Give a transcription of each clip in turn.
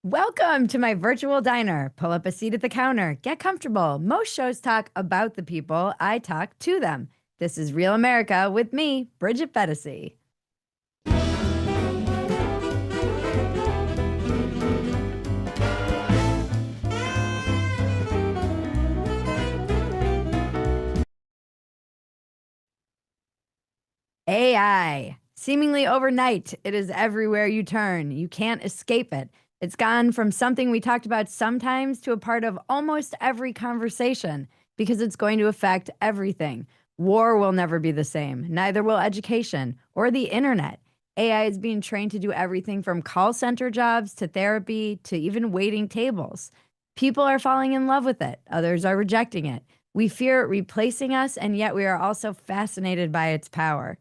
Welcome to my virtual diner. Pull up a seat at the counter. Get comfortable. Most shows talk about the people. I talk to them. This is Real America with me, Bridget Phetasy. AI. Seemingly overnight, it is everywhere you turn. You can't escape it. It's gone from something we talked about sometimes to a part of almost every conversation because it's going to affect everything. War will never be the same, neither will education or the internet. AI is being trained to do everything from call center jobs to therapy to even waiting tables. People are falling in love with it, others are rejecting it. We fear it replacing us, and yet we are also fascinated by its power.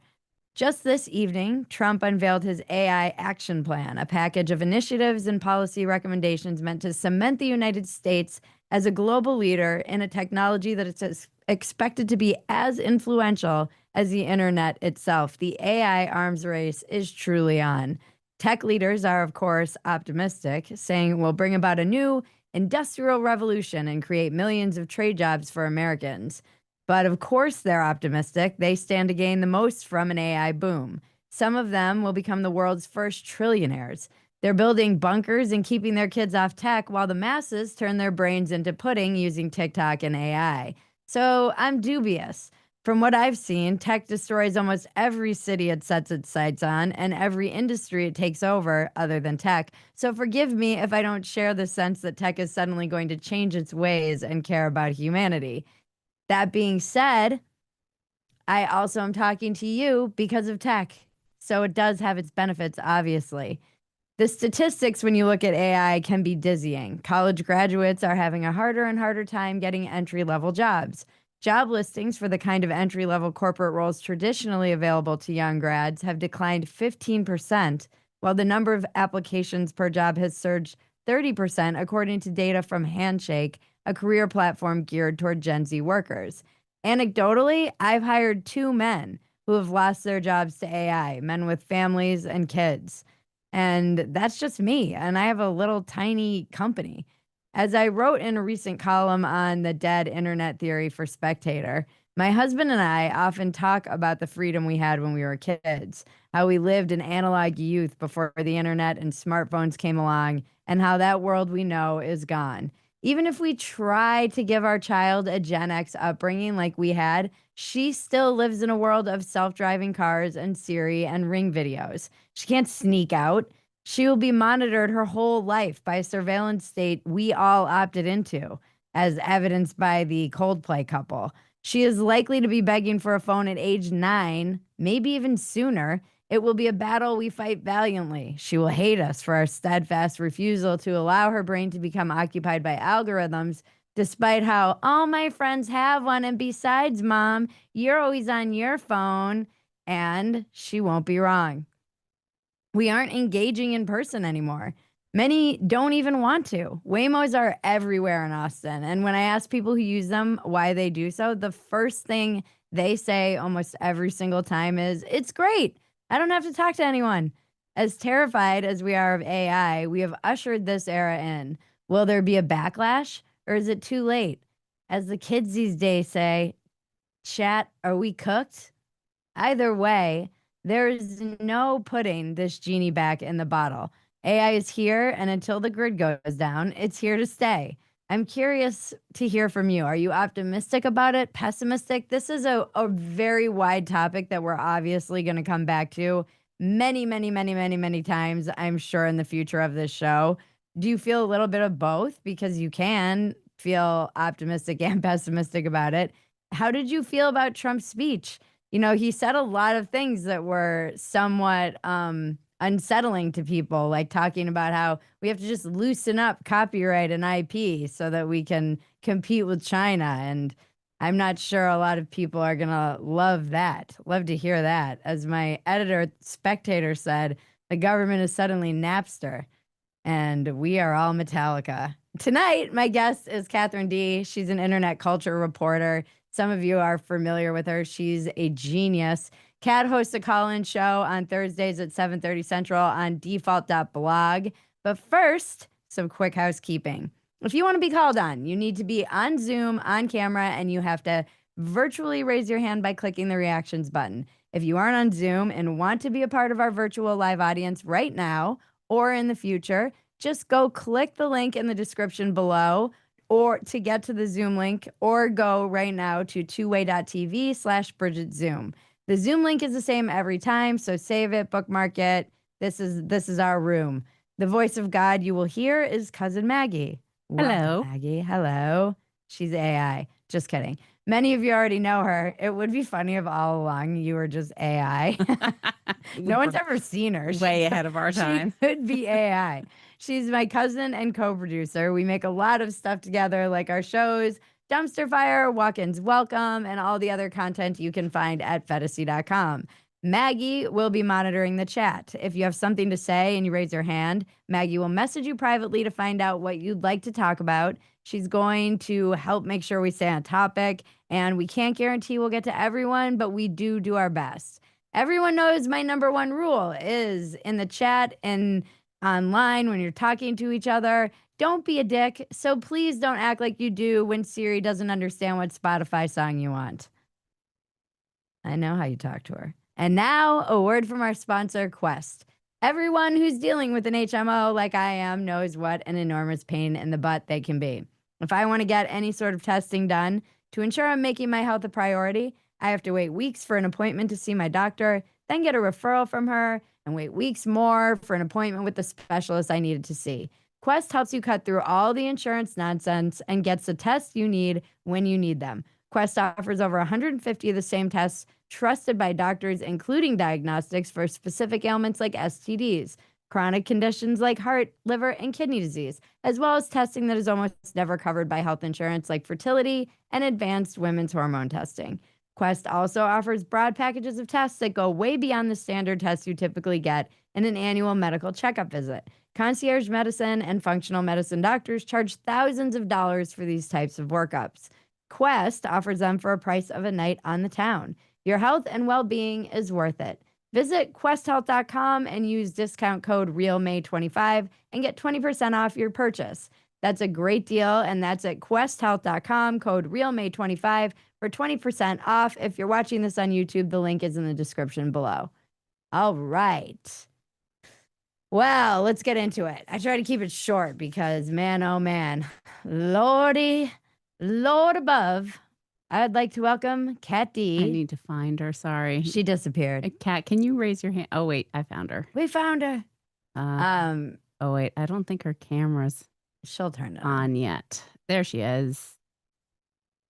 Just this evening, Trump unveiled his AI action plan, a package of initiatives and policy recommendations meant to cement the United States as a global leader in a technology that is expected to be as influential as the internet itself. The AI arms race is truly on. Tech leaders are, of course, optimistic, saying we'll bring about a new industrial revolution and create millions of trade jobs for Americans. But of course, they're optimistic. They stand to gain the most from an AI boom. Some of them will become the world's first trillionaires. They're building bunkers and keeping their kids off tech while the masses turn their brains into pudding using TikTok and AI. So I'm dubious. From what I've seen, tech destroys almost every city it sets its sights on and every industry it takes over other than tech. So forgive me if I don't share the sense that tech is suddenly going to change its ways and care about humanity. That being said, I also am talking to you because of tech. So it does have its benefits, obviously. The statistics, when you look at AI, can be dizzying. College graduates are having a harder and harder time getting entry level jobs. Job listings for the kind of entry level corporate roles traditionally available to young grads have declined 15%, while the number of applications per job has surged 30%, according to data from Handshake, a career platform geared toward Gen Z workers. Anecdotally, I've hired two men who have lost their jobs to AI, men with families and kids. And that's just me. And I have a little tiny company. As I wrote in a recent column on the dead internet theory for Spectator, my husband and I often talk about the freedom we had when we were kids, how we lived an analog youth before the internet and smartphones came along, and how that world we know is gone. Even if we try to give our child a Gen X upbringing like we had, she still lives in a world of self driving cars and Siri and Ring videos. She can't sneak out. She will be monitored her whole life by a surveillance state we all opted into, as evidenced by the Coldplay couple. She is likely to be begging for a phone at age 9, maybe even sooner. It will be a battle we fight valiantly. She will hate us for our steadfast refusal to allow her brain to become occupied by algorithms, despite how all my friends have one. And besides, mom, you're always on your phone. And she won't be wrong. We aren't engaging in person anymore. Many don't even want to. Waymos are everywhere in Austin. And when I ask people who use them why they do so, the first thing they say almost every single time is, it's great. I don't have to talk to anyone. As terrified as we are of AI, we have ushered this era in. Will there be a backlash or is it too late? As the kids these days say, chat, are we cooked? Either way, there is no putting this genie back in the bottle. AI is here, and until the grid goes down, it's here to stay. I'm curious to hear from you. Are you optimistic about it? Pessimistic? This is a very wide topic that we're obviously going to come back to many, many, many, many, many times, I'm sure, in the future of this show. Do you feel a little bit of both? Because you can feel optimistic and pessimistic about it. How did you feel about Trump's speech? You know, he said a lot of things that were somewhat unsettling to people, like talking about how we have to just loosen up copyright and IP so that we can compete with China. And I'm not sure a lot of people are going to love that, love to hear that. As my editor at Spectator said, the government is suddenly Napster, and we are all Metallica. Tonight, my guest is Catherine D. She's an internet culture reporter. Some of you are familiar with her. She's a genius. Kat hosts a call-in show on Thursdays at 7:30 Central on default.blog. But first, some quick housekeeping. If you want to be called on, you need to be on Zoom, on camera, and you have to virtually raise your hand by clicking the reactions button. If you aren't on Zoom and want to be a part of our virtual live audience right now or in the future, just go click the link in the description below or to get to the Zoom link, or go right now to twoway.tv/Bridget Zoom. The Zoom link is the same every time, so save it, bookmark it. This is our room. The voice of God you will hear is Cousin Maggie. Welcome, Hello. Maggie. Hello. She's AI. Just kidding. Many of you already know her. It would be funny if all along you were just AI. No one's ever seen her. Way ahead of our time. She could be AI. She's my cousin and co-producer. We make a lot of stuff together, like our shows, Dumpster Fire, Walk-ins Welcome, and all the other content you can find at Phetasy.com. Maggie will be monitoring the chat. If you have something to say and you raise your hand, Maggie will message you privately to find out what you'd like to talk about. She's going to help make sure we stay on topic, and we can't guarantee we'll get to everyone, but we do our best. Everyone knows my number one rule is in the chat and online when you're talking to each other, don't be a dick. So please don't act like you do when Siri doesn't understand what Spotify song you want. I know how you talk to her. And now a word from our sponsor, Quest. Everyone who's dealing with an HMO like I am knows what an enormous pain in the butt they can be. If I want to get any sort of testing done to ensure I'm making my health a priority, I have to wait weeks for an appointment to see my doctor, then get a referral from her, and wait weeks more for an appointment with the specialist I needed to see. Quest helps you cut through all the insurance nonsense and gets the tests you need when you need them. Quest offers over 150 of the same tests trusted by doctors, including diagnostics for specific ailments like STDs, chronic conditions like heart, liver, and kidney disease, as well as testing that is almost never covered by health insurance like fertility and advanced women's hormone testing. Quest also offers broad packages of tests that go way beyond the standard tests you typically get in an annual medical checkup visit. Concierge medicine and functional medicine doctors charge thousands of dollars for these types of workups. Quest offers them for a price of a night on the town. Your health and well-being is worth it. Visit questhealth.com and use discount code REALMay25 and get 20% off your purchase. That's a great deal, and that's at questhealth.com, code REALMay25 for 20% off. If you're watching this on YouTube, the link is in the description below. All right. Well, let's get into it. I try to keep it short because, man, oh man, Lordy, Lord above, I'd like to welcome Kat D. I need to find her. Sorry. She disappeared. Kat, can you raise your hand? Oh, wait, I found her. We found her. Oh, wait, I don't think her camera's She'll turn it on yet. There she is.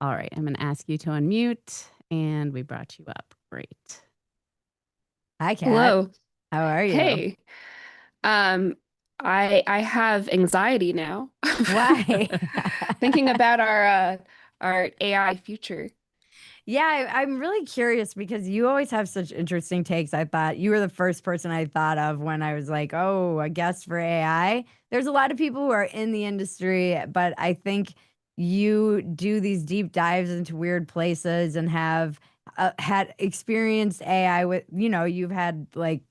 All right, I'm going to ask you to unmute, and we brought you up. Great. Hi, Kat. Hello. How are you? Hey. I have anxiety now. Why? Thinking about our AI future. Yeah, I'm really curious because you always have such interesting takes. I thought you were the first person I thought of when I was like, oh, a guest for AI. There's a lot of people who are in the industry, but I think you do these deep dives into weird places and have had experienced AI with, you've had like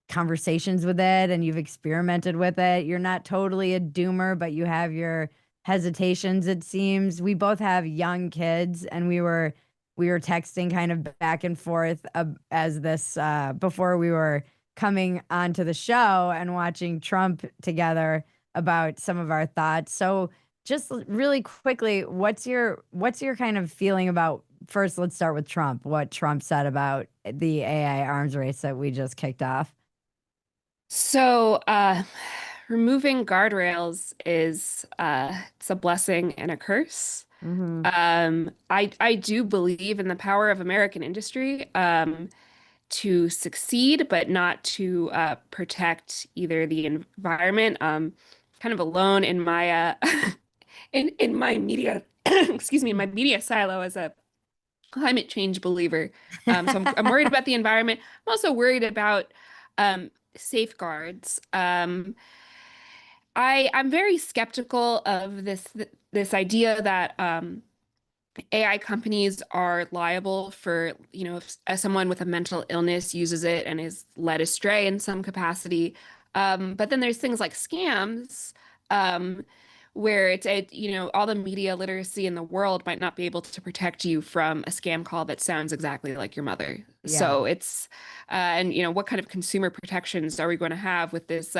conversations with it and you've experimented with it. You're not totally a doomer, but you have your hesitations, it seems. We both have young kids, and we were texting kind of back and forth as this before we were coming onto the show and watching Trump together about some of our thoughts. So just really quickly, what's your kind of feeling about, first, let's start with Trump, what Trump said about the AI arms race that we just kicked off? So, removing guardrails is it's a blessing and a curse. Mm-hmm. I do believe in the power of American industry to succeed, but not to protect either the environment. Kind of alone in my in my media excuse me, my media silo as a climate change believer. So I'm worried about the environment. I'm also worried about safeguards. I'm very skeptical of this idea that AI companies are liable for, if someone with a mental illness uses it and is led astray in some capacity. But then there's things like scams um, where all the media literacy in the world might not be able to protect you from a scam call that sounds exactly like your mother. Yeah. So and what kind of consumer protections are we going to have with this,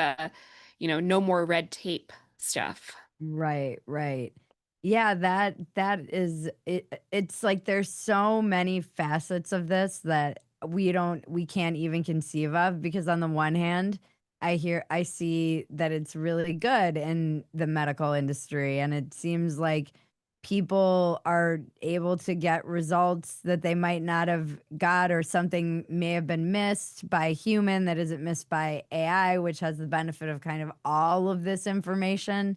no more red tape stuff? Right, right. Yeah, that is it. It's like there's so many facets of this that we can't even conceive of, because on the one hand, I see that it's really good in the medical industry, and it seems like people are able to get results that they might not have got, or something may have been missed by a human that isn't missed by AI, which has the benefit of kind of all of this information.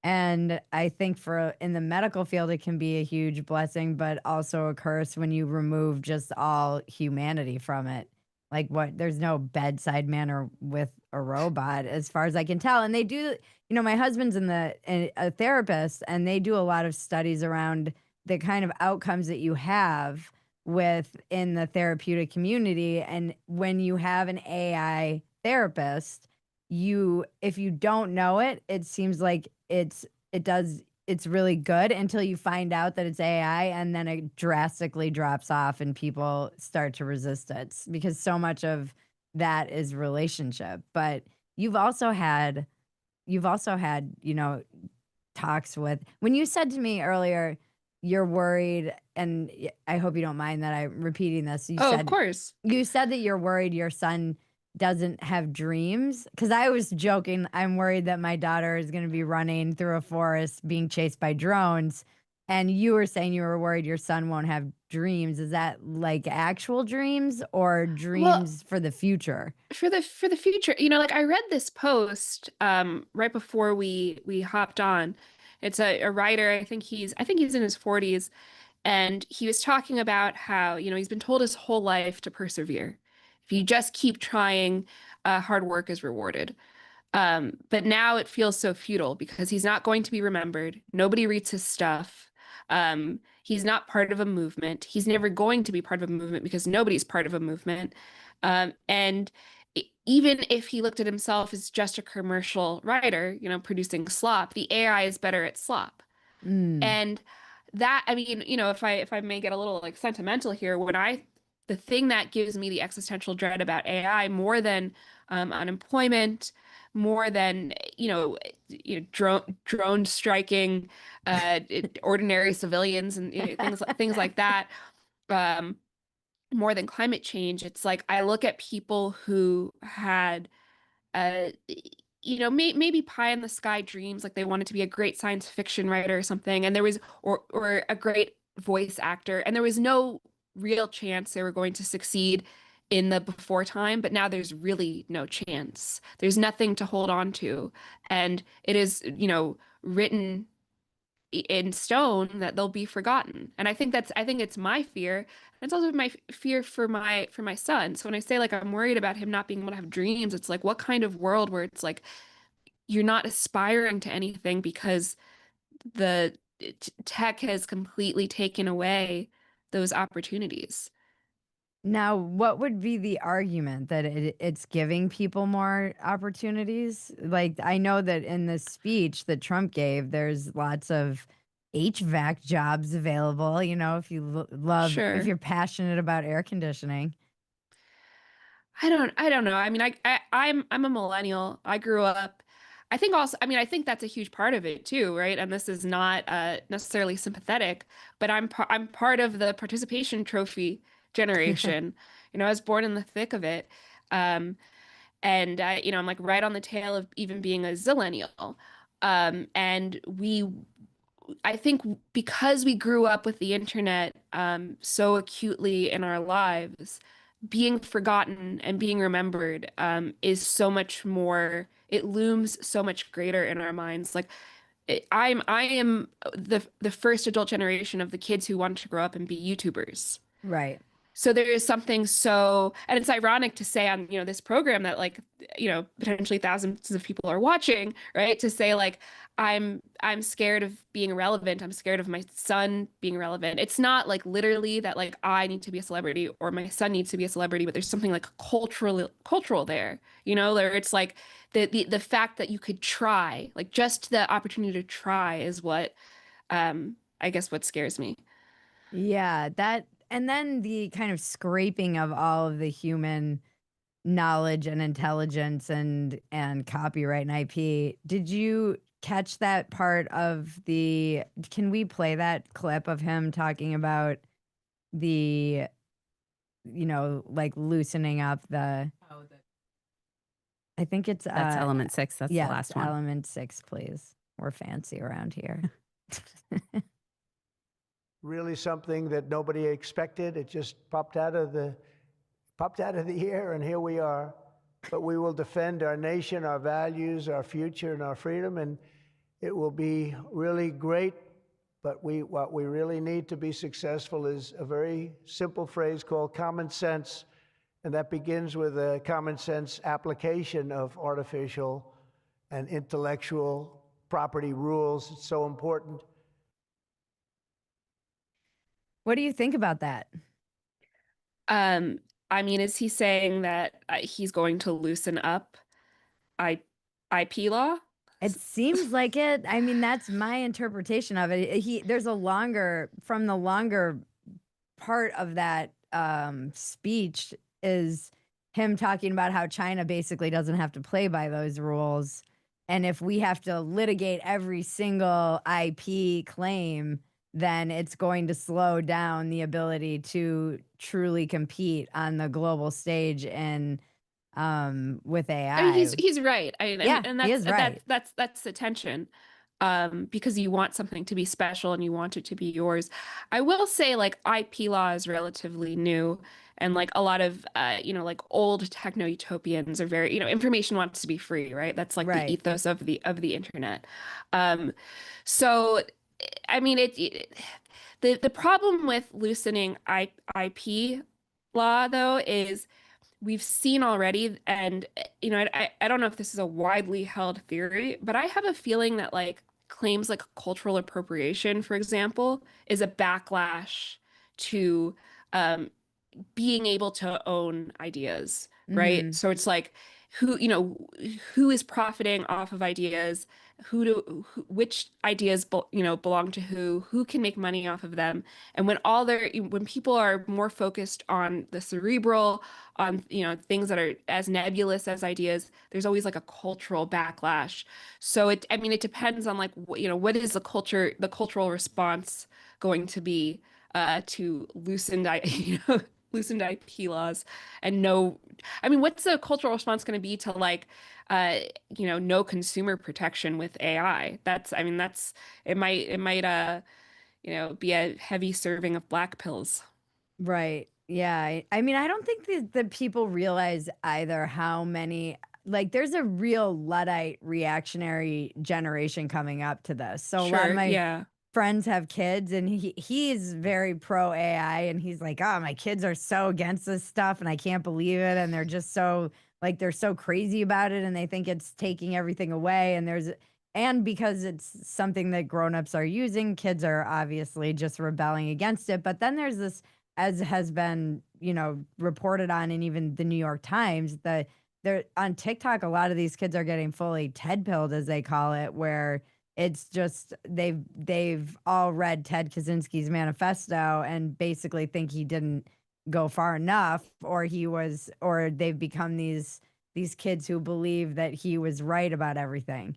And I think for in the medical field, it can be a huge blessing, but also a curse when you remove just all humanity from it. Like, what? There's no bedside manner with a robot, as far as I can tell. And they do, my husband's a therapist, and they do a lot of studies around the kind of outcomes that you have within the therapeutic community. And when you have an AI therapist, if you don't know it, it seems like it's really good until you find out that it's AI, and then it drastically drops off and people start to resist it, because so much of that is relationship. But you've also had talks with, when you said to me earlier you're worried, and I hope you don't mind that I'm repeating this. Oh, of course. You said that you're worried your son doesn't have dreams, because I was joking, I'm worried that my daughter is going to be running through a forest being chased by drones, and you were saying you were worried your son won't have dreams. Is that like actual dreams or Well, dreams for the future? for the future, like I read this post right before we hopped on. It's a writer. I think he's in his 40s, and he was talking about how, he's been told his whole life to persevere. If you just keep trying, hard work is rewarded. But now it feels so futile because he's not going to be remembered. Nobody reads his stuff. He's not part of a movement. He's never going to be part of a movement because nobody's part of a movement. And even if he looked at himself as just a commercial writer, producing slop, the AI is better at slop. Mm, And that, I mean, if I may get a little like sentimental here, the thing that gives me the existential dread about AI more than unemployment, more than drone striking ordinary civilians and things like that, um, more than climate change, it's like I look at people who had uh, maybe pie in the sky dreams, like they wanted to be a great science fiction writer or something, and there was, or a great voice actor, and there was no real chance they were going to succeed in the before time, but now there's really no chance. There's nothing to hold on to, and it is, written in stone that they'll be forgotten. And I think it's my fear. It's also my fear for my son. So when I say like I'm worried about him not being able to have dreams, it's like what kind of world where it's like you're not aspiring to anything because the tech has completely taken away those opportunities. Now, what would be the argument that it's giving people more opportunities? Like, I know that in this speech that Trump gave, there's lots of HVAC jobs available. If you if Sure. you're passionate about air conditioning. I don't know. I mean, I'm a millennial. I grew up. I think also, I mean, I think that's a huge part of it too, right? And this is not necessarily sympathetic, but I'm part of the participation trophy generation. I was born in the thick of it. Um, and I'm like right on the tail of even being a zillennial. And I think because we grew up with the internet so acutely in our lives, being forgotten and being remembered is so much more, it looms so much greater in our minds. Like I am the first adult generation of the kids who wanted to grow up and be YouTubers. Right. So there is something so, and it's ironic to say on, this program that like, potentially thousands of people are watching, right? To say like, I'm scared of being irrelevant. I'm scared of my son being relevant. It's not like literally that like I need to be a celebrity or my son needs to be a celebrity, but there's something like cultural there, where it's like the fact that you could try, like just the opportunity to try is what, I guess what scares me. Yeah, that, and then the kind of scraping of all of the human knowledge and intelligence and copyright and IP. Did you catch that part of the, can we play that clip of him talking about the, like loosening up the, I think it's That's element 6. That's the yes, last one. element 6, please. We're fancy around here. Really something that nobody expected. It just popped out of the air, and here we are. But we will defend our nation, our values, our future, and our freedom, and it will be really great. But what we really need to be successful is a very simple phrase called common sense, and that begins with a common sense application of artificial and intellectual property rules. It's so important. What do you think about that? I mean, is he saying that he's going to loosen up I IP law? It seems like it. I mean, that's my interpretation of it. There's a longer, from the longer part of that speech is him talking about how China basically doesn't have to play by those rules. And if we have to litigate every single IP claim, then it's going to slow down the ability to truly compete on the global stage and with AI. I mean, he's right. Yeah, and he is right. That's the tension. Because you want something to be special and you want it to be yours. I will say like IP law is relatively new, and like a lot of like old techno utopians are very, information wants to be free, right? That's like Right. the ethos of the internet. So I mean the problem with loosening IP law though is we've seen already, and I don't know if this is a widely held theory, but I have a feeling that like claims like cultural appropriation, for example, is a backlash to um, being able to own ideas, right? Mhm. So it's like who is profiting off of ideas, which ideas belong to who can make money off of them. And when people are more focused on the cerebral, on things that are as nebulous as ideas, there's always like a cultural backlash. So I mean it depends on like what is the cultural response going to be to loosened loosened IP laws. And no, I mean, what's the cultural response going to be to like, no consumer protection with AI? I mean, it might be a heavy serving of black pills. Right. Yeah. I mean, I don't think that people realize either how many, like, there's a real Luddite reactionary generation coming up to this. So a lot of Sure, my yeah. friends have kids, and he's very pro AI, and he's like, oh, my kids are so against this stuff and I can't believe it, and they're just so like they're so crazy about it, and they think it's taking everything away, and because it's something that grown-ups are using, kids are obviously just rebelling against it. But then there's this, as has been reported on in even the New York Times, that they're on TikTok, a lot of these kids are getting fully TED pilled, as they call it, where it's just they've all read Ted Kaczynski's manifesto and basically think he didn't go far enough, or they've become these kids who believe that he was right about everything.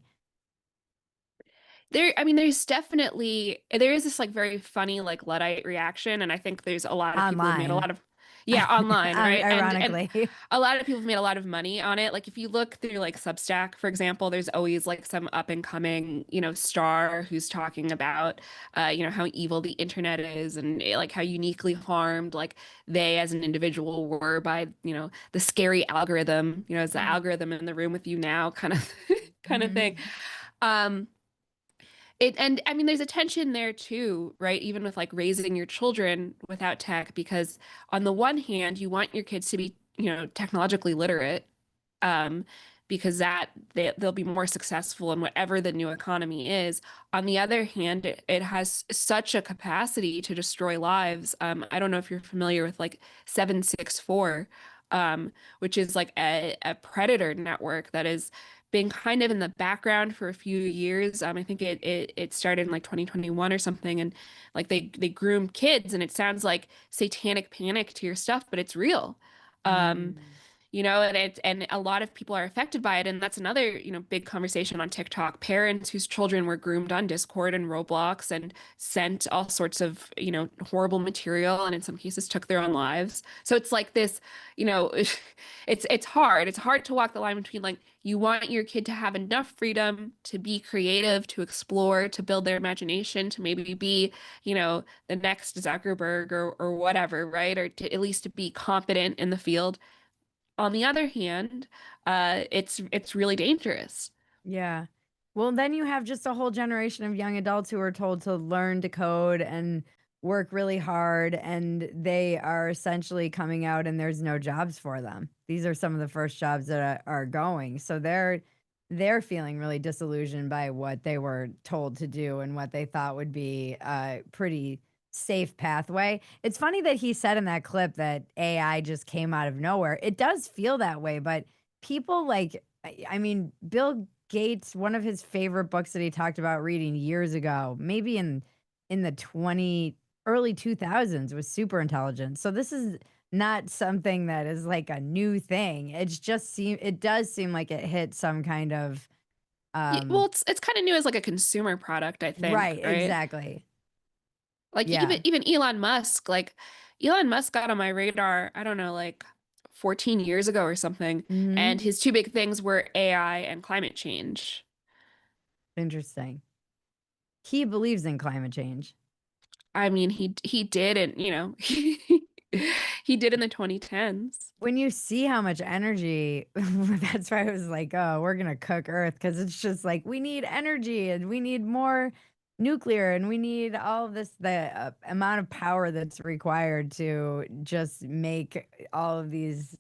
I mean, there is this like very funny like Luddite reaction, and I think there's a lot of people who've made a Online. lot of, yeah, online, right? And Ironically. a lot of people have made a lot of money on it. Like if you look through like Substack, for example, there's always like some up and coming, star who's talking about, how evil the internet is, and like how uniquely harmed like they as an individual were by, the scary algorithm, it's the algorithm in the room with you now kind of kind of thing. Mhm. Um, And I mean, there's a tension there too, right? Even with like raising your children without tech, because on the one hand, you want your kids to be, technologically literate, um, because they'll be more successful in whatever the new economy is. On the other hand, it has such a capacity to destroy lives. I don't know if you're familiar with like 764, which is like a predator network that is been kind of in the background for a few years. I think it started in like 2021 or something, and like they groom kids, and it sounds like satanic panic to your stuff, but it's real. Um, and a lot of people are affected by it, and that's another, big conversation on TikTok. Parents whose children were groomed on Discord and Roblox and sent all sorts of, horrible material, and in some cases took their own lives. So it's like this, it's hard. It's hard to walk the line between like you want your kid to have enough freedom to be creative, to explore, to build their imagination, to maybe be, the next Zuckerberg or whatever, right? Or to at least to be competent in the field. On the other hand, it's really dangerous. Yeah. Well, then you have just a whole generation of young adults who are told to learn to code and work really hard, and they are essentially coming out and there's no jobs for them. These are some of the first jobs that are going. So they're feeling really disillusioned by what they were told to do and what they thought would be a pretty safe pathway. It's funny that he said in that clip that AI just came out of nowhere. It does feel that way, but people like I mean, Bill Gates, one of his favorite books that he talked about reading years ago, maybe in the early 2000s, was Super Intelligence. So this is not something that is like a new thing. It does seem like it hit some kind of Yeah, well, it's kind of new as like a consumer product, I think, right, right? exactly. Like Yeah. even Elon Musk got on my radar, I don't know, like 14 years ago or something, Hmm. and his two big things were AI and climate change. Interesting. He believes in climate change. I mean, he did, and he did in the 2010s. When you see how much energy, that's why I was like, oh, we're going to cook Earth, because it's just like we need energy and we need more nuclear and we need all of this, the amount of power that's required to just make all of these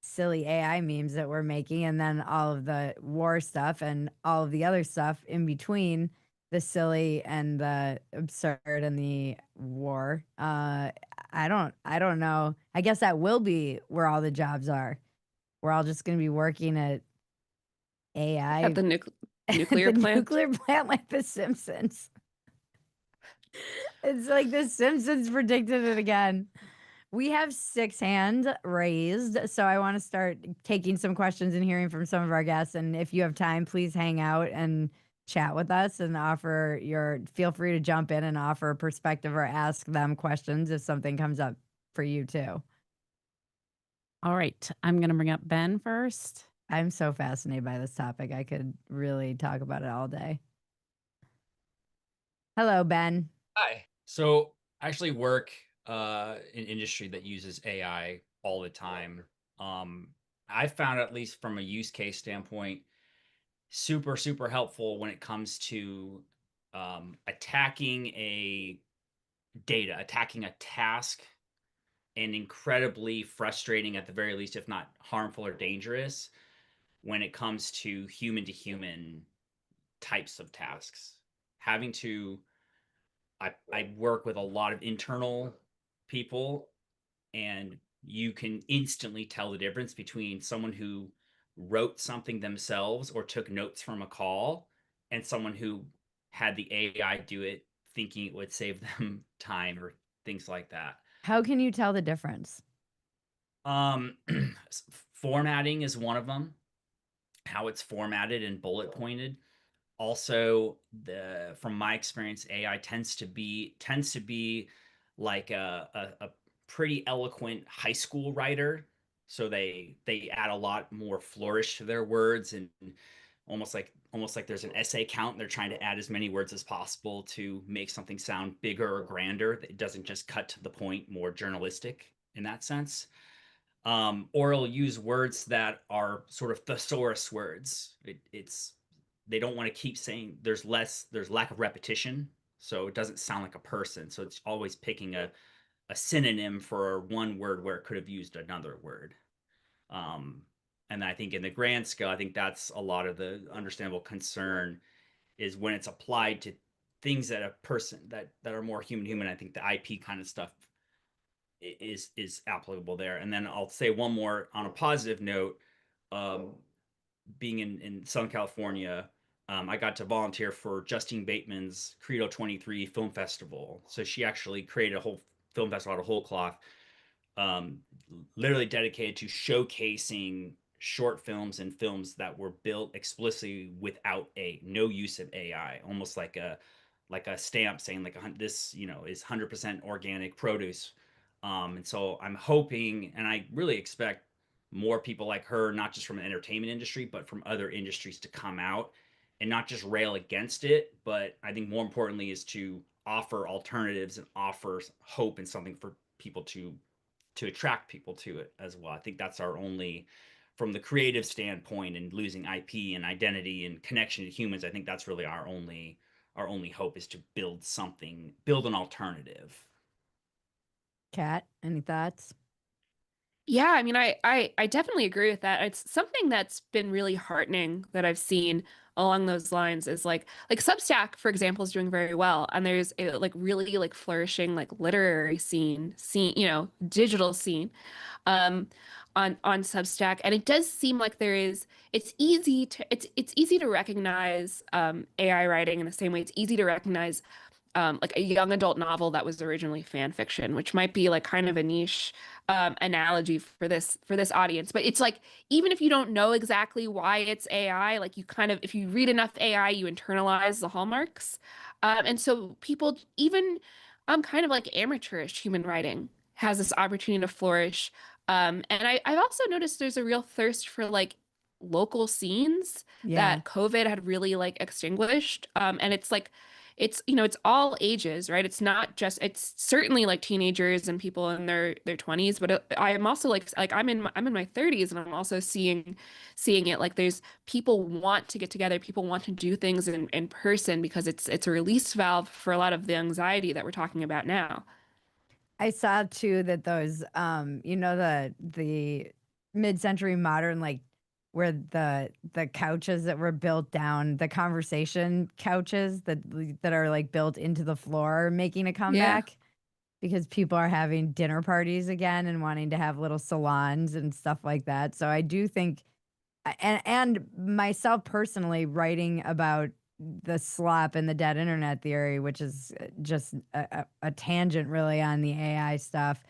silly AI memes that we're making, and then all of the war stuff and all of the other stuff in between the silly and the absurd and the war. I don't know. I guess that will be where all the jobs are. We're all just going to be working at At AI the at nuclear the plant. nuclear plant like The Simpsons. It's like The Simpsons predicted it again. We have 6 hands raised, so I want to start taking some questions and hearing from some of our guests. And if you have time, please hang out and chat with us and feel free to jump in and offer a perspective or ask them questions if something comes up for you too. All right. I'm going to bring up Ben first. I'm so fascinated by this topic. I could really talk about it all day. Hello, Ben. Hi. So I actually work in industry that uses AI all the time. I found, at least from a use case standpoint, super helpful when it comes to attacking attacking a task, and incredibly frustrating at the very least, if not harmful or dangerous, when it comes to human types of tasks. Having to I work with a lot of internal people, and you can instantly tell the difference between someone who wrote something themselves or took notes from a call and someone who had the AI do it thinking it would save them time or things like that. How can you tell the difference? Um, Formatting is one of them, how it's formatted and bullet pointed. Also, from my experience, AI tends to be like a pretty eloquent high school writer. So they add a lot more flourish to their words, and almost like there's an essay count. They're trying to add as many words as possible to make something sound bigger or grander. It doesn't just cut to the point, more journalistic in that sense. Or it'll use words that are sort of thesaurus words. It's they don't want to keep saying there's lack of repetition, so it doesn't sound like a person. So it's always picking a synonym for one word where it could have used another word. And I think in the grand scale, I think that's a lot of the understandable concern is when it's applied to things that a person that are more human. I think the IP kind of stuff is applicable there. And then I'll say one more on a positive note. Being in Southern California, I got to volunteer for Justine Bateman's Credo 23 Film Festival. So she actually created a whole film festival out of whole cloth, um, literally dedicated to showcasing short films and films that were built explicitly without no use of AI, almost like a stamp saying like this is 100% organic produce. And so I'm hoping, and I really expect more people like her, not just from the entertainment industry, but from other industries to come out and not just rail against it, but I think more importantly is to offer alternatives and offer hope and something for people to attract people to it as well. I think that's our only, from the creative standpoint and losing IP and identity and connection to humans, I think that's really our only hope is to build an alternative. Kat, any thoughts? Yeah, I mean, I definitely agree with that. It's something that's been really heartening that I've seen along those lines is like Substack, for example, is doing very well, and there's a like really like flourishing like literary scene, digital scene, um, on Substack, and it does seem like it's easy to recognize AI writing in the same way it's easy to recognize like a young adult novel that was originally fan fiction, which might be like kind of a niche analogy for this audience. But it's like even if you don't know exactly why it's AI, like you kind of if you read enough AI, you internalize the hallmarks, and so people even kind of like amateurish human writing has this opportunity to flourish. And I've also noticed there's a real thirst for like local scenes Yeah. that COVID had really like extinguished. And it's like it's all ages, right? It's certainly like teenagers and people in their 20s, but I am also like I'm in my 30s and I'm also seeing it like there's people want to get together, people want to do things in person because it's a release valve for a lot of the anxiety that we're talking about now. I saw too that those the mid-century modern, like where the couches that were built down, the conversation couches that are like built into the floor are making a comeback because people are having dinner parties again and wanting to have little salons and stuff like that. So I do think, and myself personally writing about the slop and the dead internet theory, which is just a tangent really on the AI stuff.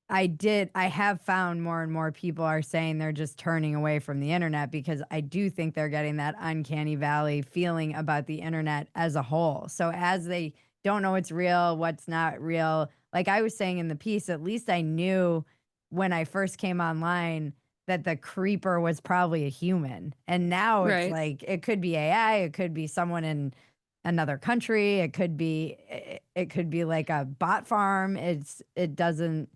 I have found more and more people are saying they're just turning away from the internet because I do think they're getting that uncanny valley feeling about the internet as a whole. So as they don't know what's real, what's not real, like I was saying in the piece, at least I knew when I first came online that the creeper was probably a human. And now it's Right. like it could be AI, it could be someone in another country, it could be like a bot farm. It doesn't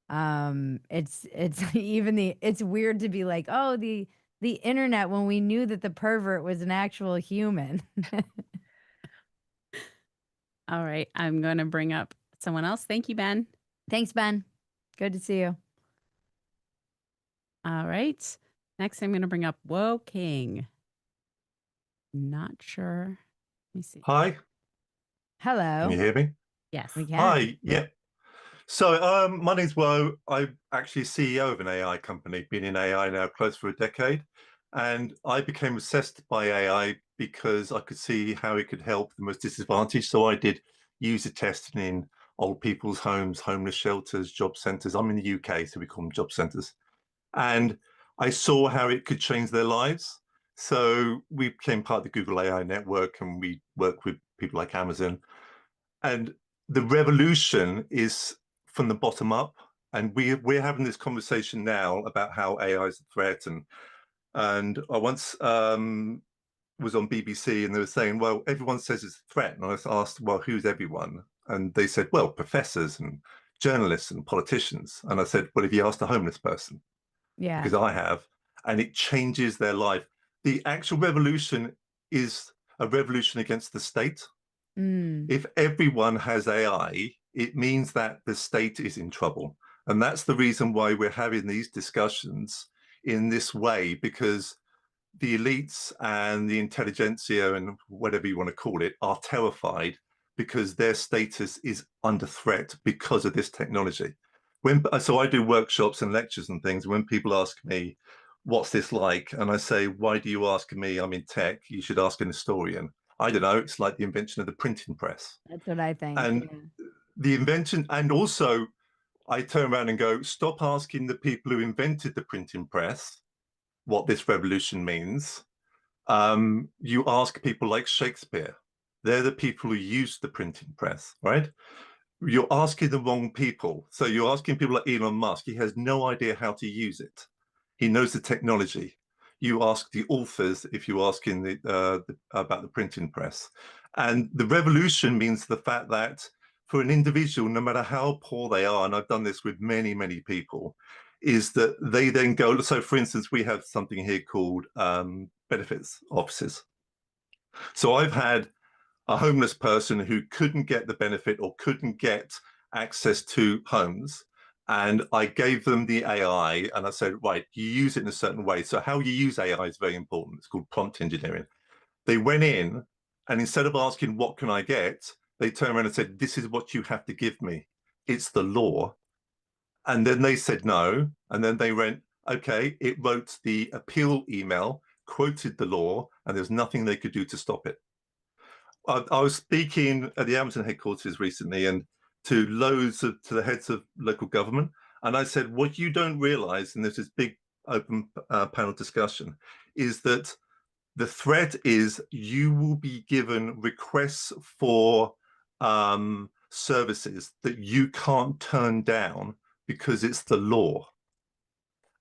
it's it's weird to be like, oh, the internet when we knew that the pervert was an actual human. All right. I'm going to bring up someone else. Thank you, Ben. Thanks, Ben. Good to see you. All right. Next, I'm going to bring up Whoa King. Not sure. Let me see. Hi, Hello. can you hear me? Yes. We can. Hi, yeah. So my name's Wo. I'm actually CEO of an AI company, been in AI now close for a decade. And I became obsessed by AI because I could see how it could help the most disadvantaged. So I did user testing in old people's homes, homeless shelters, job centres. I'm in the UK, so we call them job centres. And I saw how it could change their lives. So we became part of the Google AI network and we work with people like Amazon. And the revolution is from the bottom up. And we're having this conversation now about how AI is a threat. And I once was on BBC and they were saying, well, everyone says it's a threat. And I was asked, well, who's everyone? And they said, well, professors and journalists and politicians. And I said, well, if you asked a homeless person, Yeah. because I have, and it changes their life. The actual revolution is a revolution against the state. Mm. If everyone has AI, it means that the state is in trouble. And that's the reason why we're having these discussions in this way, because the elites and the intelligentsia and whatever you want to call it are terrified because their status is under threat because of this technology. So I do workshops and lectures and things. When people ask me, what's this like? And I say, why do you ask me? I'm in tech. You should ask an historian. I don't know. It's like the invention of the printing press. That's what I think. And Yeah. the invention, and also I turn around and go, stop asking the people who invented the printing press what this revolution means. You ask people like Shakespeare. They're the people who used the printing press, right? You're asking the wrong people. So you're asking people like Elon Musk. He has no idea how to use it. He knows the technology. You ask the authors if you ask about the printing press. And the revolution means the fact that for an individual, no matter how poor they are, and I've done this with many, many people, is that they then go, so for instance, we have something here called benefits offices. So I've had a homeless person who couldn't get the benefit or couldn't get access to homes. And I gave them the AI and I said, right, you use it in a certain way. So how you use AI is very important. It's called prompt engineering. They went in and instead of asking, what can I get? They turned around and said, this is what you have to give me. It's the law. And then they said no. And then they went, okay, it wrote the appeal email, quoted the law, and there's nothing they could do to stop it. I was speaking at the Amazon headquarters recently and to the heads of local government. And I said, what you don't realize, and there's this big open panel discussion, is that the threat is you will be given requests for services that you can't turn down because it's the law.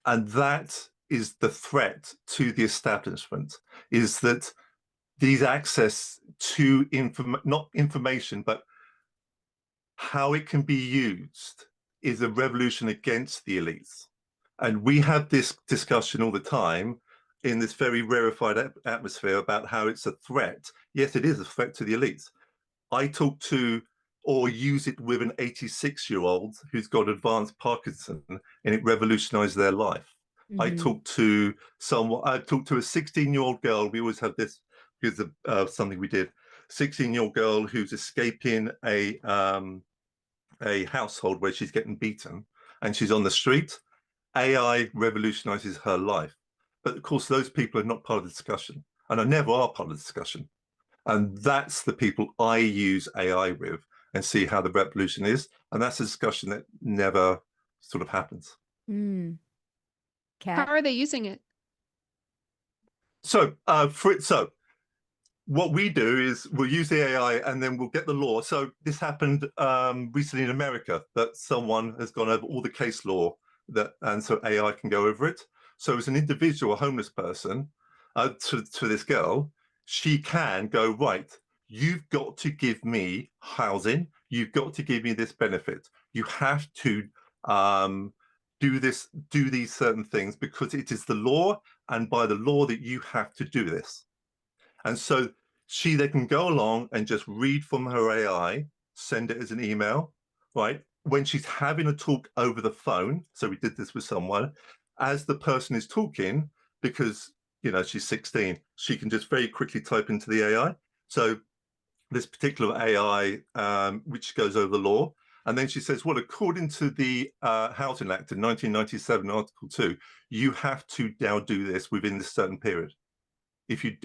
And that is the threat to the establishment, is that these access to not information, but how it can be used is a revolution against the elites. And we have this discussion all the time in this very rarefied atmosphere about how it's a threat. Yes, it is a threat to the elites. I talk to or use it with an 86-year-old who's got advanced Parkinson and it revolutionized their life. Mm-hmm. I talk to a 16-year-old girl. We always have this because of something we did. 16-year-old girl who's escaping a household where she's getting beaten and she's on the street. AI revolutionizes her life. But of course, those people are not part of the discussion and I never are part of the discussion. And that's the people I use AI with and see how the revolution is. And that's a discussion that never sort of happens. Mm. How Kat? are they using it? So what we do is we'll use the AI and then we'll get the law. So this happened recently in America, that someone has gone over all the case law and so AI can go over it. So as an individual, a homeless person, to this girl, she can go, right, you've got to give me housing, you've got to give me this benefit. You have to do these certain things because it is the law, and by the law that you have to do this. And so they can go along and just read from her AI, send it as an email, right? When she's having a talk over the phone, so we did this with someone, as the person is talking, because she's 16, she can just very quickly type into the AI. So this particular AI, which goes over the law, and then she says, well, according to the Housing Act in 1997, Article 2, you have to now do this within this certain period. If you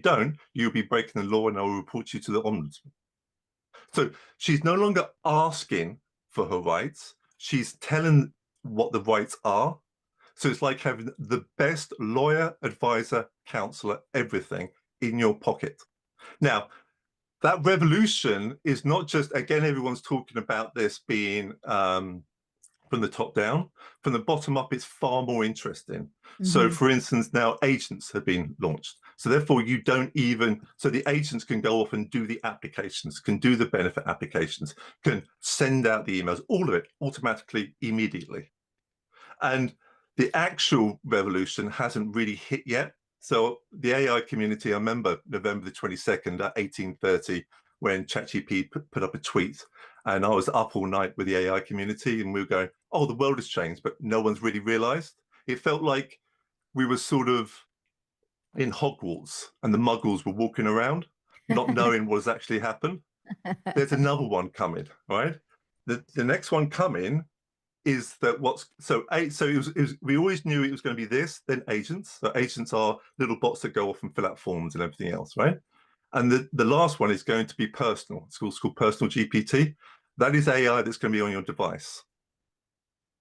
don't, you'll be breaking the law and I'll report you to the ombudsman. So she's no longer asking for her rights. She's telling what the rights are. So it's like having the best lawyer, advisor, counselor, everything in your pocket. Now, that revolution is not just, again, everyone's talking about this being from the top down. From the bottom up, it's far more interesting. Mm-hmm. So for instance, now agents have been launched. So therefore so the agents can go off and do the applications, can do the benefit applications, can send out the emails, all of it automatically, immediately. And the actual revolution hasn't really hit yet. So the AI community, I remember November the 22nd at 18:30 when ChatGPT put up a tweet, and I was up all night with the AI community, and we were going, "Oh, the world has changed," but no one's really realized. It felt like we were sort of in Hogwarts, and the Muggles were walking around, not knowing what's actually happened. There's another one coming, right? The next one coming is that we always knew it was going to be this, then agents. So agents are little bots that go off and fill out forms and everything else, right? And the last one is going to be personal. It's called personal GPT. That is AI that's going to be on your device.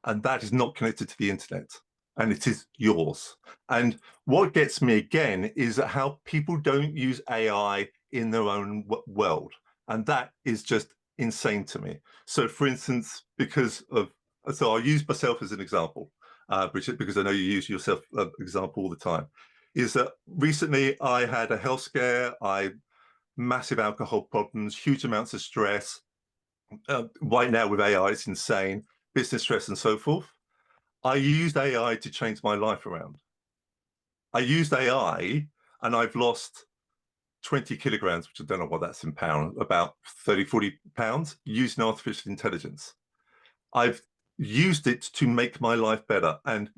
And that is not connected to the internet. And it is yours. And what gets me again is how people don't use AI in their own world. And that is just insane to me. So for instance, so I'll use myself as an example, Bridget, because I know you use yourself as an example all the time, is that recently I had a health scare, massive alcohol problems, huge amounts of stress. Right now with AI, it's insane, business stress and so forth. I used AI to change my life around. I used AI and I've lost 20 kilograms, which I don't know what that's in pounds, about 30, 40 pounds, using artificial intelligence. I've used it to make my life better. And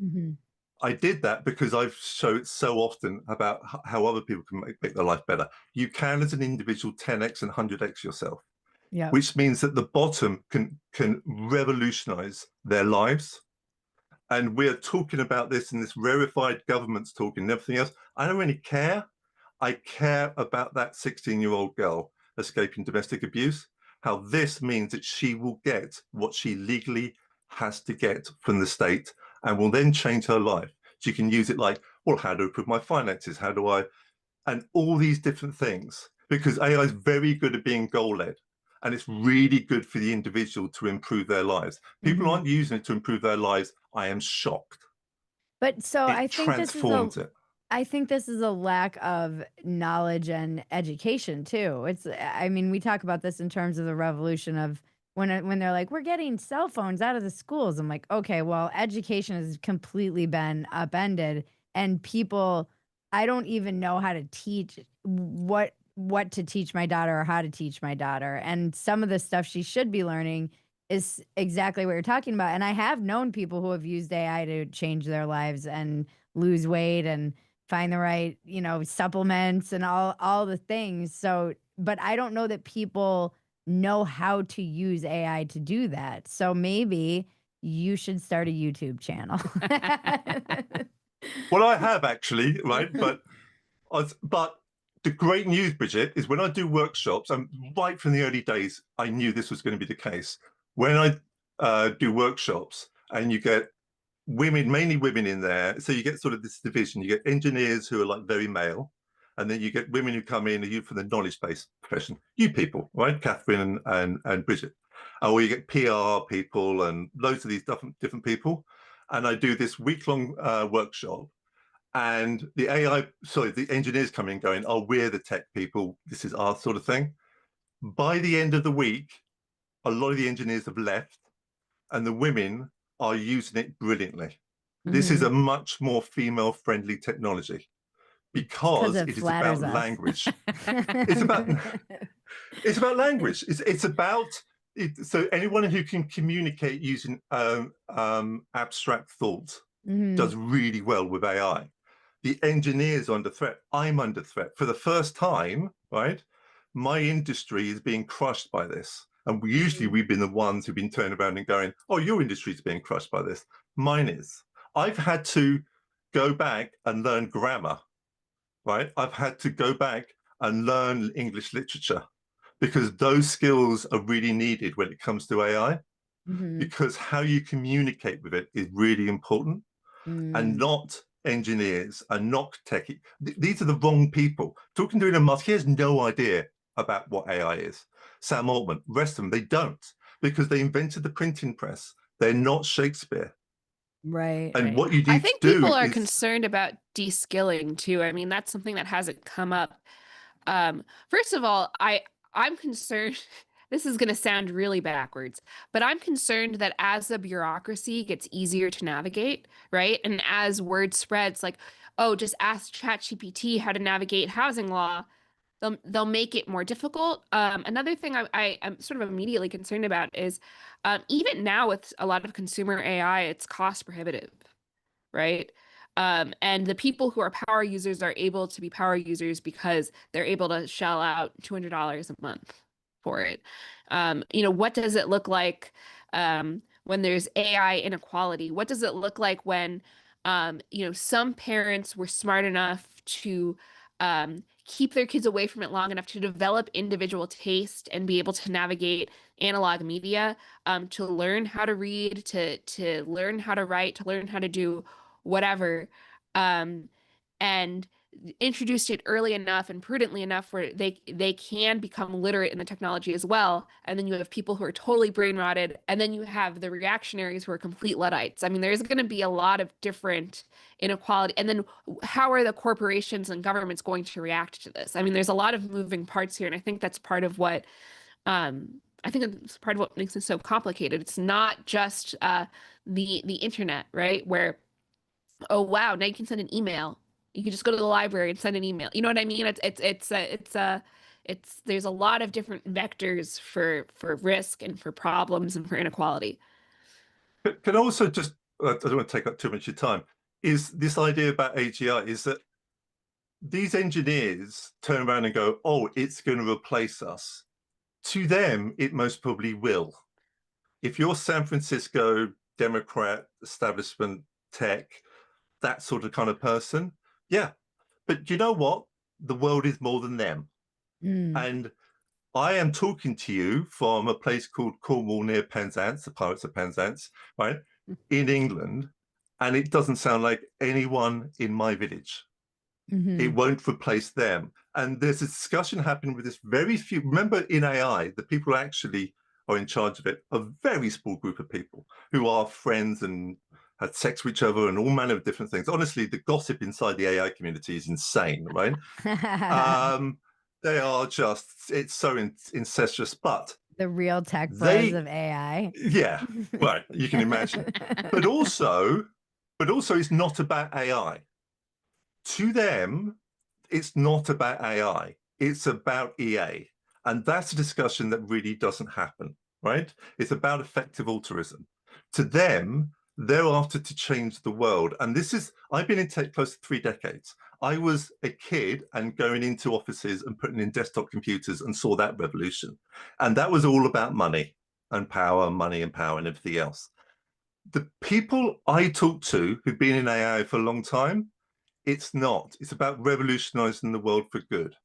I did that because I've showed so often about how other people can make their life better. You can, as an individual, 10x and 100x yourself, which means that the bottom can revolutionize their lives. And we're talking about this in this rarefied government's talking and everything else. I don't really care. I care about that 16-year-old girl escaping domestic abuse, how this means that she will get what she legally has to get from the state and will then change her life. She can use it like, well, how do I improve my finances? How do I, and all these different things, because AI is very good at being goal-led. And it's really good for the individual to improve their lives. People aren't using it to improve their lives. I am shocked. But so I think this is a lack of knowledge and education too. I mean, we talk about this in terms of the revolution of when they're like, we're getting cell phones out of the schools. I'm like, okay, well, education has completely been upended, and people, I don't even know how to teach what to teach my daughter or how to teach my daughter. And some of the stuff she should be learning is exactly what you're talking about. And I have known people who have used AI to change their lives and lose weight and find the right, supplements and all the things. So, but I don't know that people know how to use AI to do that. So maybe you should start a YouTube channel. Well, I have actually, right? But the great news, Bridget, is when I do workshops, and right from the early days, I knew this was going to be the case. When I do workshops and you get women, mainly women in there, so you get sort of this division. You get engineers who are like very male, and then you get women who come in, from the knowledge-based profession. You people, right? Catherine and Bridget. Or you get PR people and loads of these different people. And I do this week-long workshop. And the engineers come in going, oh, we're the tech people. This is our sort of thing. By the end of the week, a lot of the engineers have left and the women are using it brilliantly. This is a much more female-friendly technology because it is about language. It's about language. It's about so anyone who can communicate using abstract thought does really well with AI. The engineers are under threat. I'm under threat. For the first time, right, my industry is being crushed by this. And we've been the ones who've been turning around and going, oh, your industry is being crushed by this. Mine is. I've had to go back and learn grammar, right? I've had to go back and learn English literature because those skills are really needed when it comes to AI, because how you communicate with it is really important. And not engineers and not techie. These are the wrong people. Talking to Elon Musk, he has no idea about what AI is. Sam Altman, rest of them, they don't, because they invented the printing press. They're not Shakespeare. Right. And what you need I think to do people are is concerned about de-skilling too. I mean, that's something that hasn't come up. First of all, I'm concerned. This is going to sound really backwards, but I'm concerned that as the bureaucracy gets easier to navigate, right? And as word spreads, like, oh, just ask ChatGPT how to navigate housing law, they'll make it more difficult. Another thing I'm sort of immediately concerned about is even now with a lot of consumer AI, it's cost prohibitive, right? And the people who are power users are able to be power users because they're able to shell out $200 a month for it. What does it look like when there's AI inequality? What does it look like when, some parents were smart enough to keep their kids away from it long enough to develop individual taste and be able to navigate analog media, to learn how to read, to learn how to write, to learn how to do whatever, and introduced it early enough and prudently enough where they can become literate in the technology as well. And then you have people who are totally brain rotted, and then you have the reactionaries who are complete Luddites. I mean, there's going to be a lot of different inequality. And then how are the corporations and governments going to react to this? I mean, there's a lot of moving parts here, and I think that's part of what I think it's part of what makes it so complicated. It's not just the internet, right? Where, oh wow, now you can send an email. You can just go to the library and send an email. You know what I mean? It's there's a lot of different vectors for risk and for problems and for inequality. Can also just, I don't want to take up too much of your time, is this idea about AGI is that these engineers turn around and go, oh, it's going to replace us. To them, it most probably will. If you're San Francisco Democrat, establishment, tech, that sort of kind of person, yeah. But you know what? The world is more than them. And I am talking to you from a place called Cornwall near Penzance, the Pirates of Penzance, right, in England. And it doesn't sound like anyone in my village. It won't replace them. And there's a discussion happening with this very few. Remember, in AI, the people who actually are in charge of it, a very small group of people who are friends and had sex with each other and all manner of different things. Honestly, the gossip inside the AI community is insane, right? They are just, it's so incestuous, but the real tech bros of AI. Yeah, right, you can imagine. But also it's not about AI. To them, it's not about AI. It's about EA. And that's a discussion that really doesn't happen, right? It's about effective altruism. To them, they're after to change the world. And this is, I've been in tech close to 3 decades. I was a kid and going into offices and putting in desktop computers and saw that revolution. And that was all about money and power, money and power and everything else. The people I talk to who've been in AI for a long time, it's not. It's about revolutionizing the world for good.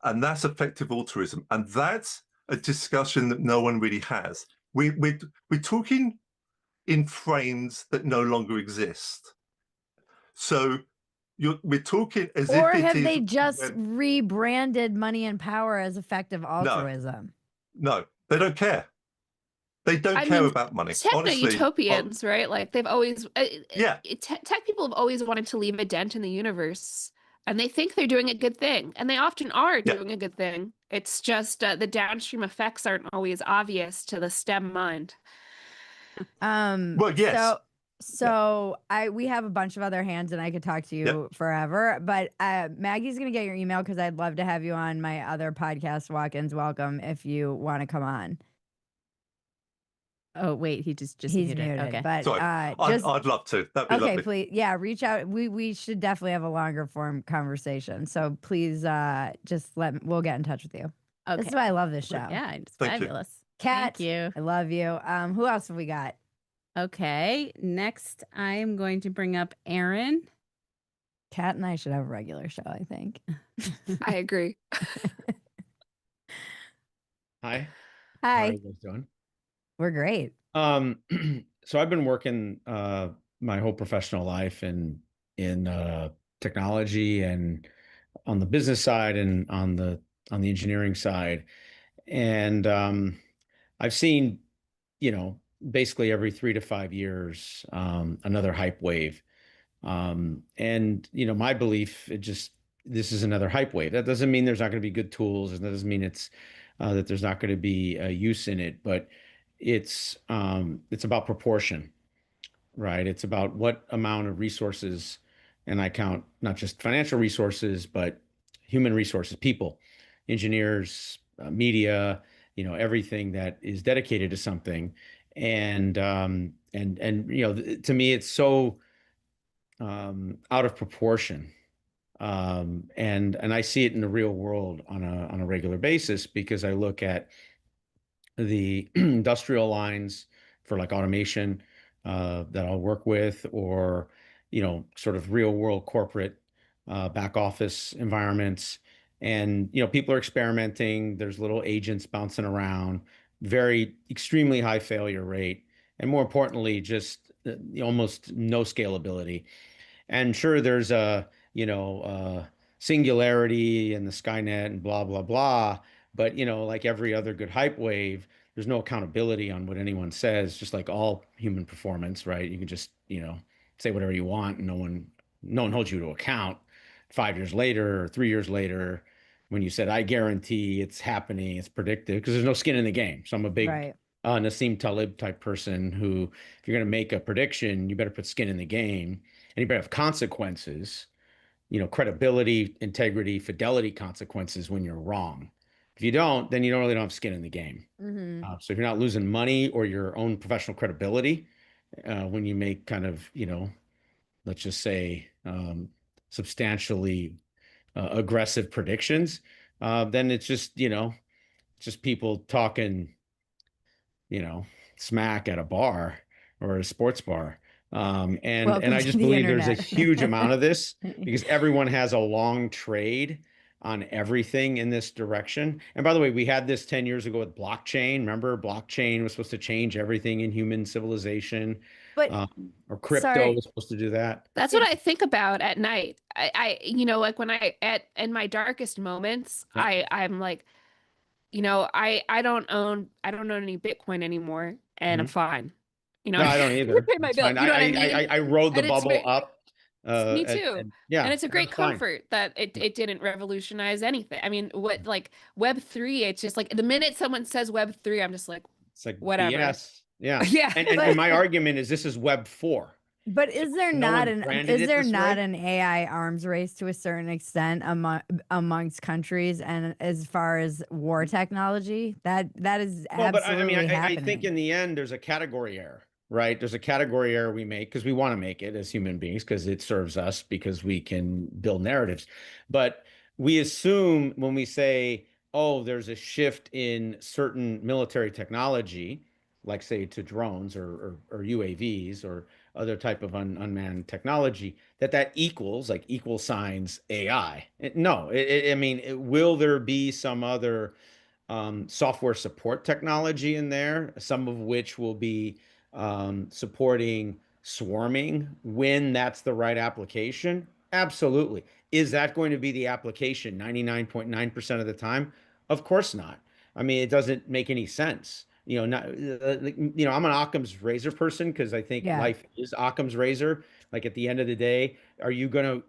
And that's effective altruism. And that's a discussion that no one really has. We're talking in frames that no longer exist. So we're talking as if or it have is, they just rebranded money and power as effective altruism? No, they don't care. They don't care about money. Honestly, Techno-utopians, right? Like they've always, yeah. Tech people have always wanted to leave a dent in the universe, and they think they're doing a good thing, and they often are doing a good thing. It's just the downstream effects aren't always obvious to the STEM mind. Well, yes. So we have a bunch of other hands, and I could talk to you forever. But Maggie's gonna get your email because I'd love to have you on my other podcast, Walk-ins Welcome, if you want to come on. Oh wait, he's muted. Okay, but Sorry. I'd love to. That'd be lovely. Please, reach out. We should definitely have a longer form conversation. So please, we'll get in touch with you. Okay. This is why I love this show. Yeah, it's Thank fabulous. Kat, Thank you. I love you. Who else have we got? Okay, next I am going to bring up Aaron. Kat and I should have a regular show, I think. I agree. Hi. Hi. How are you guys doing? We're great. So I've been working my whole professional life in technology and on the business side and on the engineering side. And I've seen, basically every 3 to 5 years, another hype wave. And my belief, this is another hype wave. That doesn't mean there's not going to be good tools, and that doesn't mean it's that there's not going to be use in it, but it's about proportion, right? It's about what amount of resources And I count not just financial resources, but human resources, people, engineers, media, everything that is dedicated to something. And to me, it's so out of proportion. And I see it in the real world on a regular basis, because I look at the industrial lines for like automation that I'll work with, or sort of real world corporate back office environments. And people are experimenting. There's little agents bouncing around, very extremely high failure rate, and more importantly, just almost no scalability. And sure, there's singularity and the Skynet and blah blah blah. But like every other good hype wave, there's no accountability on what anyone says. Just like all human performance, right? You can just say whatever you want, and no one holds you to account. 5 years later or 3 years later, when you said, "I guarantee it's happening, it's predictive," because there's no skin in the game. So I'm a big Right. Nassim Taleb type person who, if you're going to make a prediction, you better put skin in the game, and you better have consequences, credibility, integrity, fidelity consequences when you're wrong. If you don't, then you don't really don't have skin in the game. Mm-hmm. So if you're not losing money or your own professional credibility when you make kind of, let's just say, substantially aggressive predictions, then it's just people talking, you know, smack at a bar or a sports bar. And Welcome I to just the believe there's a internet. huge amount of this, because everyone has a long trade on everything in this direction. And by the way, we had this 10 years ago with blockchain. Remember, blockchain was supposed to change everything in human civilization, But or crypto sorry, was supposed to do that. That's what I think about at night. Like when in my darkest moments, Yeah. I'm like, I don't own any Bitcoin anymore, and I'm Mhm. fine. No, I don't either. Pay my It's bill. fine. You know what I mean? I rode the And it's bubble very, up. me too. And yeah, And it's a great that's fine. comfort that it didn't revolutionize anything. I mean, what like Web3, it's just like the minute someone says Web3, I'm just like, It's like whatever. BS. Yeah. Yeah. And my argument is this is Web 4. but So is there no not one an branded it this way. AI arms race to a certain extent amongst countries, and as far as war technology, that is Well, but I mean, absolutely I think happening. in the end, there's a category error, right? There's a category error we make because we want to make it as human beings, because it serves us, because we can build narratives. But we assume when we say, oh, there's a shift in certain military technology, like say to drones or UAVs or other type of unmanned technology, that equals like equal signs AI. No, I mean, will there be some other software support technology in there, some of which will be supporting swarming when that's the right application? Absolutely. Is that going to be the application 99.9% of the time? Of course not. I mean, it doesn't make any sense. I'm an Occam's razor person, because I think Yeah. life is Occam's razor. Like at the end of the day, are you gonna,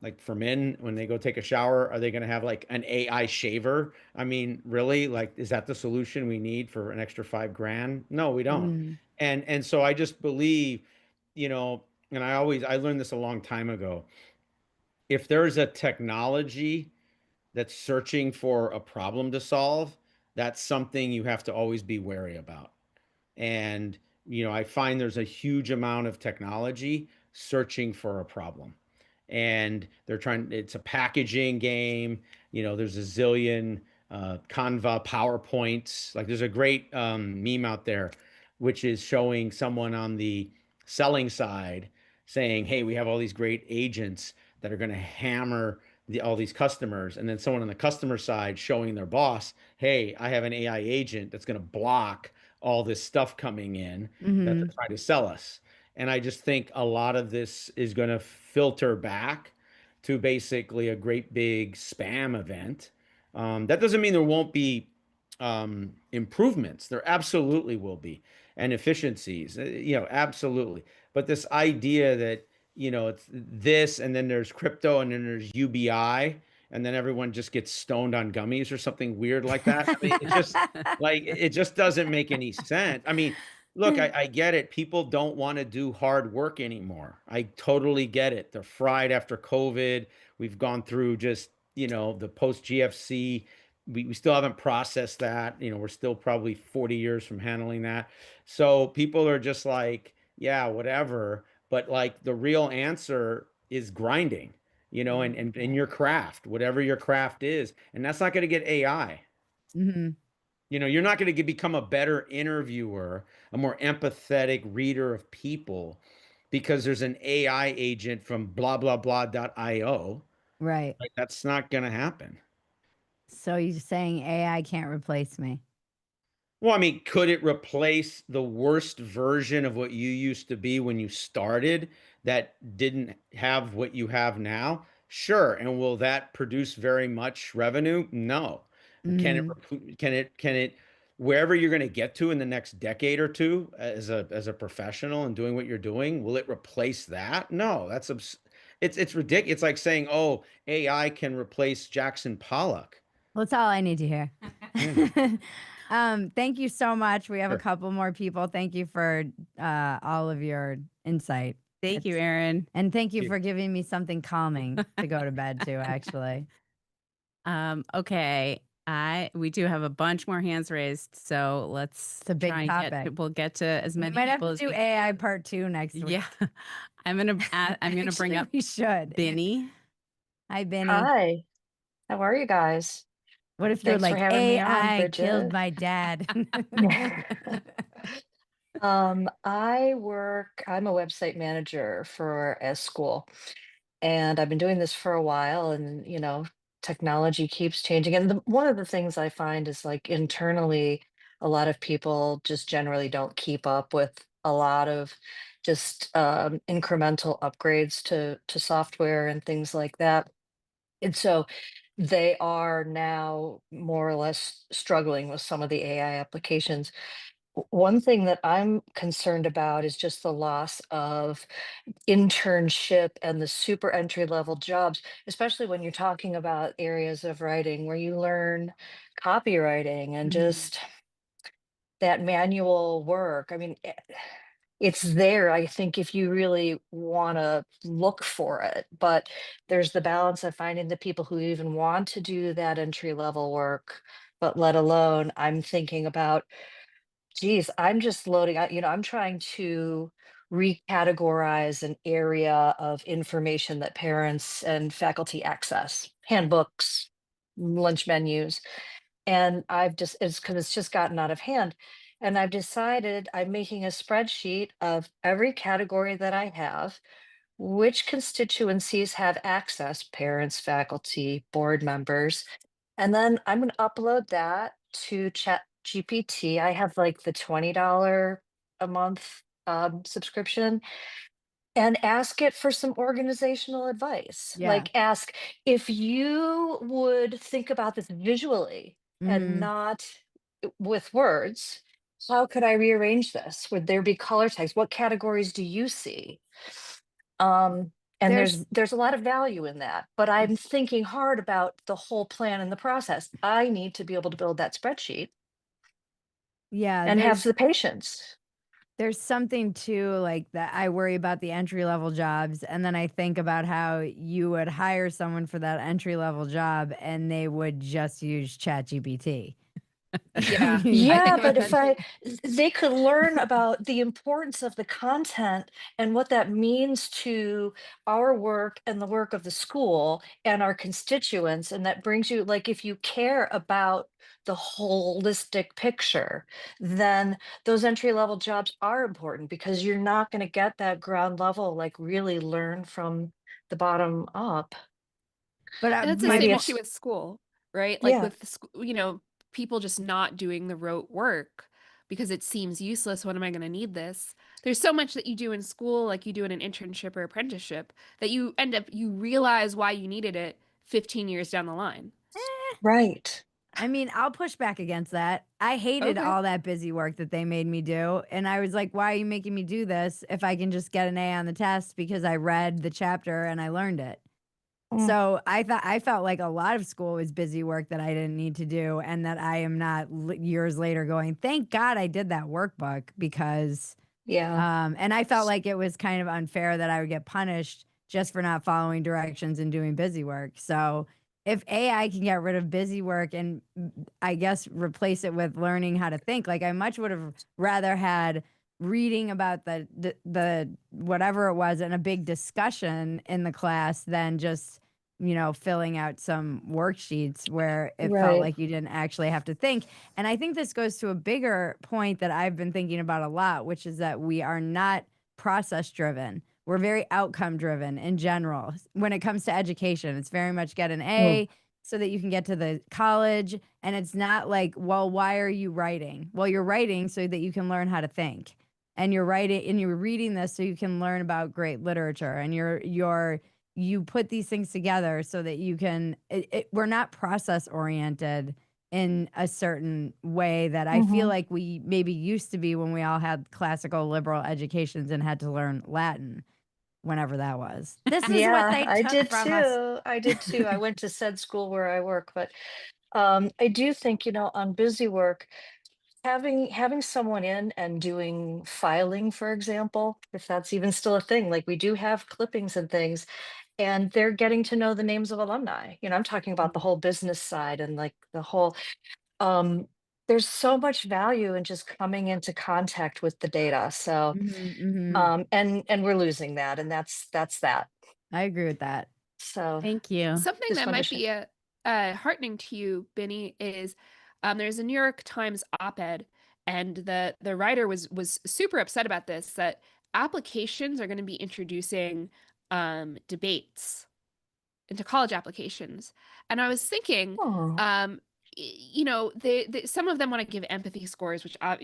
like for men when they go take a shower, are they gonna have like an AI shaver? I mean, really, like, is that the solution we need for an extra 5 grand? No, we don't. Mm. And so I just believe, and I learned this a long time ago. If there's a technology that's searching for a problem to solve, that's something you have to always be wary about. And, I find there's a huge amount of technology searching for a problem. And it's a packaging game. There's a zillion Canva PowerPoints. Like there's a great meme out there, which is showing someone on the selling side saying, hey, we have all these great agents that are going to hammer all these customers. And then someone on the customer side showing their boss, hey, I have an AI agent that's going to block all this stuff coming in that Hmm. they're trying to sell us. And I just think a lot of this is going to filter back to basically a great big spam event. That doesn't mean there won't be improvements. There absolutely will be, and efficiencies, absolutely. But this idea that, it's this, and then there's crypto, and then there's UBI, and then everyone just gets stoned on gummies or something weird like that. I mean, it's just like, it just doesn't make any sense. I mean, Look, I get it. People don't want to do hard work anymore. I totally get it. They're fried after COVID. We've gone through just, the post GFC. We still haven't processed that. We're still probably 40 years from handling that. So people are just like, yeah, whatever. But like the real answer is grinding, and in your craft, whatever your craft is. And that's not going to get AI. Mm-hmm. You're not going to become a better interviewer, a more empathetic reader of people because there's an AI agent from blah, blah, blah.io. Right. Like, that's not going to happen. So you're saying AI can't replace me? Well, I mean, could it replace the worst version of what you used to be when you started that didn't have what you have now? Sure. And will that produce very much revenue? No. Can it, Mm-hmm. can it, wherever you're going to get to in the next decade or two as a professional and doing what you're doing, will it replace that? No, it's ridiculous. It's like saying, oh, AI can replace Jackson Pollock. Well, that's all I need to hear. Yeah. Thank you so much. We have a Sure. couple more people. Thank you for all of your insight. Thank you, It's- Erin. And thank you you. for giving me something calming to go to bed to, actually. Okay. We do have a bunch more hands raised, so let's It's a big try and topic. we'll get to as We many might have people to as do we AI part 2 next week. Yeah. I'm gonna bring Actually, up we should. Benny. Hi, Benny. Hi, how are you guys? What if you were Thanks for like, having me on, AI killed Bridget. my dad? I'm a website manager for a school, and I've been doing this for a while, and technology keeps changing. And one of the things I find is like internally, a lot of people just generally don't keep up with a lot of just incremental upgrades to software and things like that. And so they are now more or less struggling with some of the AI applications. One thing that I'm concerned about is just the loss of internship and the super entry level jobs, especially when you're talking about areas of writing where you learn copywriting and Mhm. just that manual work. I mean, it's there, I think, if you really want to look for it. But there's the balance of finding the people who even want to do that entry level work, but let alone, I'm thinking about, geez, I'm just loading out, I'm trying to recategorize an area of information that parents and faculty access, handbooks, lunch menus. And it's because it's just gotten out of hand. And I've decided I'm making a spreadsheet of every category that I have, which constituencies have access, parents, faculty, board members. And then I'm going to upload that to Chat GPT. I have like the $20 a month subscription, and ask it for some organizational advice. Yeah. Like, ask if you would think about this visually and Mhm. not with words. How could I rearrange this? Would there be color tags? What categories do you see? And There's there's a lot of value in that, but I'm thinking hard about the whole plan and the process. I need to be able to build that spreadsheet yeah, and have the patience. there's something too like that. I worry about the entry level jobs, and then I think about how you would hire someone for that entry level job and they would just use ChatGPT. Yeah. Yeah, think but eventually- they could learn about the importance of the content and what that means to our work and the work of the school and our constituents. And that brings you, like, if you care about the holistic picture, then those entry level jobs are important because you're not going to get that ground level, like really learn from the bottom up. But And that's the my Maybe same it's, issue with school, right? Like yeah, with the people just not doing the rote work because it seems useless. When am I going to need this? There's so much that you do in school, like you do in an internship or apprenticeship, that you realize why you needed it 15 years down the line. right. I mean, I'll push back against that. I hated Okay. all that busy work that they made me do. And I was like, why are you making me do this if I can just get an A on the test because I read the chapter and I learned it? Mm. So I felt like a lot of school was busy work that I didn't need to do, and that I am not years later going, thank God I did that workbook, because Yeah. and I felt like it was kind of unfair that I would get punished just for not following directions and doing busy work. So if AI can get rid of busy work and I guess replace it with learning how to think, like I much would have rather had reading about the whatever it was and a big discussion in the class than just filling out some worksheets where it felt Right. like you didn't actually have to think. And I think this goes to a bigger point that I've been thinking about a lot, which is that we are not process driven. We're very outcome driven in general. When it comes to education, it's very much get an Mm. A so that you can get to the college. And it's not like, well, why are you writing? Well, you're writing so that you can learn how to think. And you're writing and you're reading this so you can learn about great literature. And you put these things together so that you can we're not process oriented in a certain way that I feel Mhm. like we maybe used to be when we all had classical liberal educations and had to learn Latin whenever that was. This is what Yeah, they I took did from us. too. I did too. I went to said school where I work, but I do think, on busy work, having someone in and doing filing, for example, if that's even still a thing, like we do have clippings and things, and they're getting to know the names of alumni. I'm talking about the whole business side and like the whole um there's so much value in just coming into contact with the data. So and we're losing that, and that's that. I agree with that. So Thank you. Something just that wanted to might share. be heartening to you, Benny, is there's a New York Times op-ed, and the writer was super upset about this, that applications are going to be introducing debates into college applications. And I was thinking, Oh. some of them want to give empathy scores, which I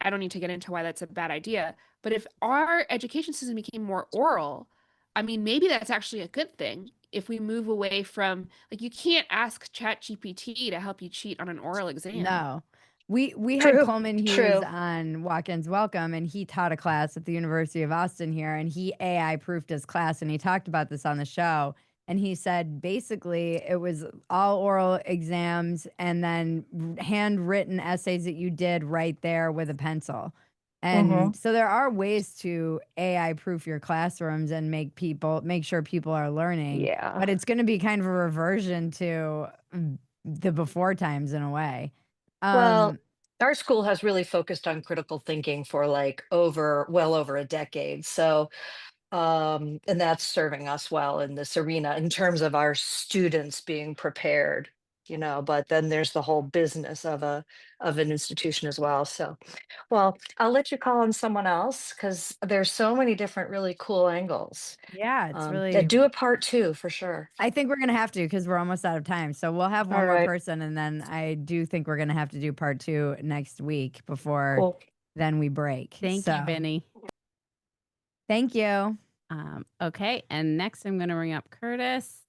don't need to get into why that's a bad idea. But if our education system became more oral, I mean, maybe that's actually a good thing. If we move away from, like, you can't ask ChatGPT to help you cheat on an oral exam. No. We had True. Coleman Hughes True. on Walk-ins Welcome, and he taught a class at the University of Austin here, and he AI proofed his class, and he talked about this on the show. And he said basically it was all oral exams and then handwritten essays that you did right there with a pencil. Hmm. And so there are ways to AI proof your classrooms and make sure people are learning, Yeah. but it's going to be kind of a reversion to the before times in a way. Well, Um, our school has really focused on critical thinking for like well over a decade. So and that's serving us well in this arena in terms of our students being prepared, but then there's the whole business of an institution as well. So, well, I'll let you call on someone else because there's so many different really cool angles. yeah, it's really, Do a part two for sure. I think we're going to have to because we're almost out of time. So we'll have one All more right. person. And then I do think we're going to have to do part 2 next week before Cool. then we break. Thank So you, Benny. thank you. Okay, and next I'm going to bring up Curtis.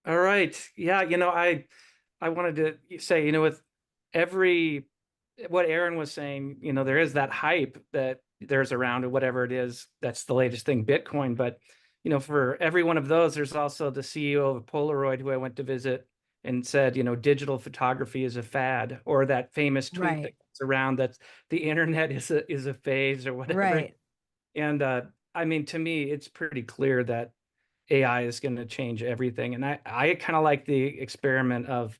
All right. Yeah, I wanted to say, with what Aaron was saying, there is that hype that there's around, or whatever it is, that's the latest thing, Bitcoin. But, for every one of those, there's also the CEO of Polaroid who I went to visit and said, digital photography is a fad, or that famous tweet that Right. goes around that the internet is a phase, or whatever. Right. And I mean, to me, it's pretty clear that AI is going to change everything. And I kind of like the experiment of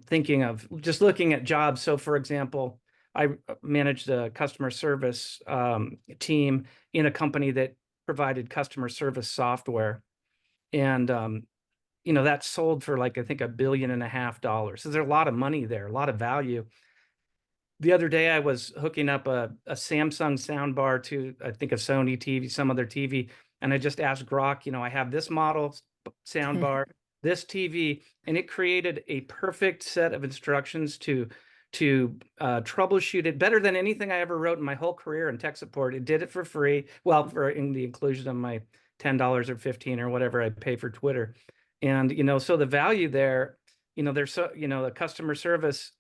thinking of just looking at jobs. So, for example, I managed a customer service team in a company that provided customer service software. And, that sold for like, I think $1.5 billion. So there's a lot of money there, a lot of value. The other day I was hooking up a Samsung soundbar to, I think, a Sony TV, some other TV. And I just asked Grok, I have this model soundbar, this TV, and it created a perfect set of instructions to troubleshoot it better than anything I ever wrote in my whole career in tech support. It did it for free. Well, in the inclusion of my $10 or $15 or whatever I pay for Twitter. And, so the value there, there's the customer service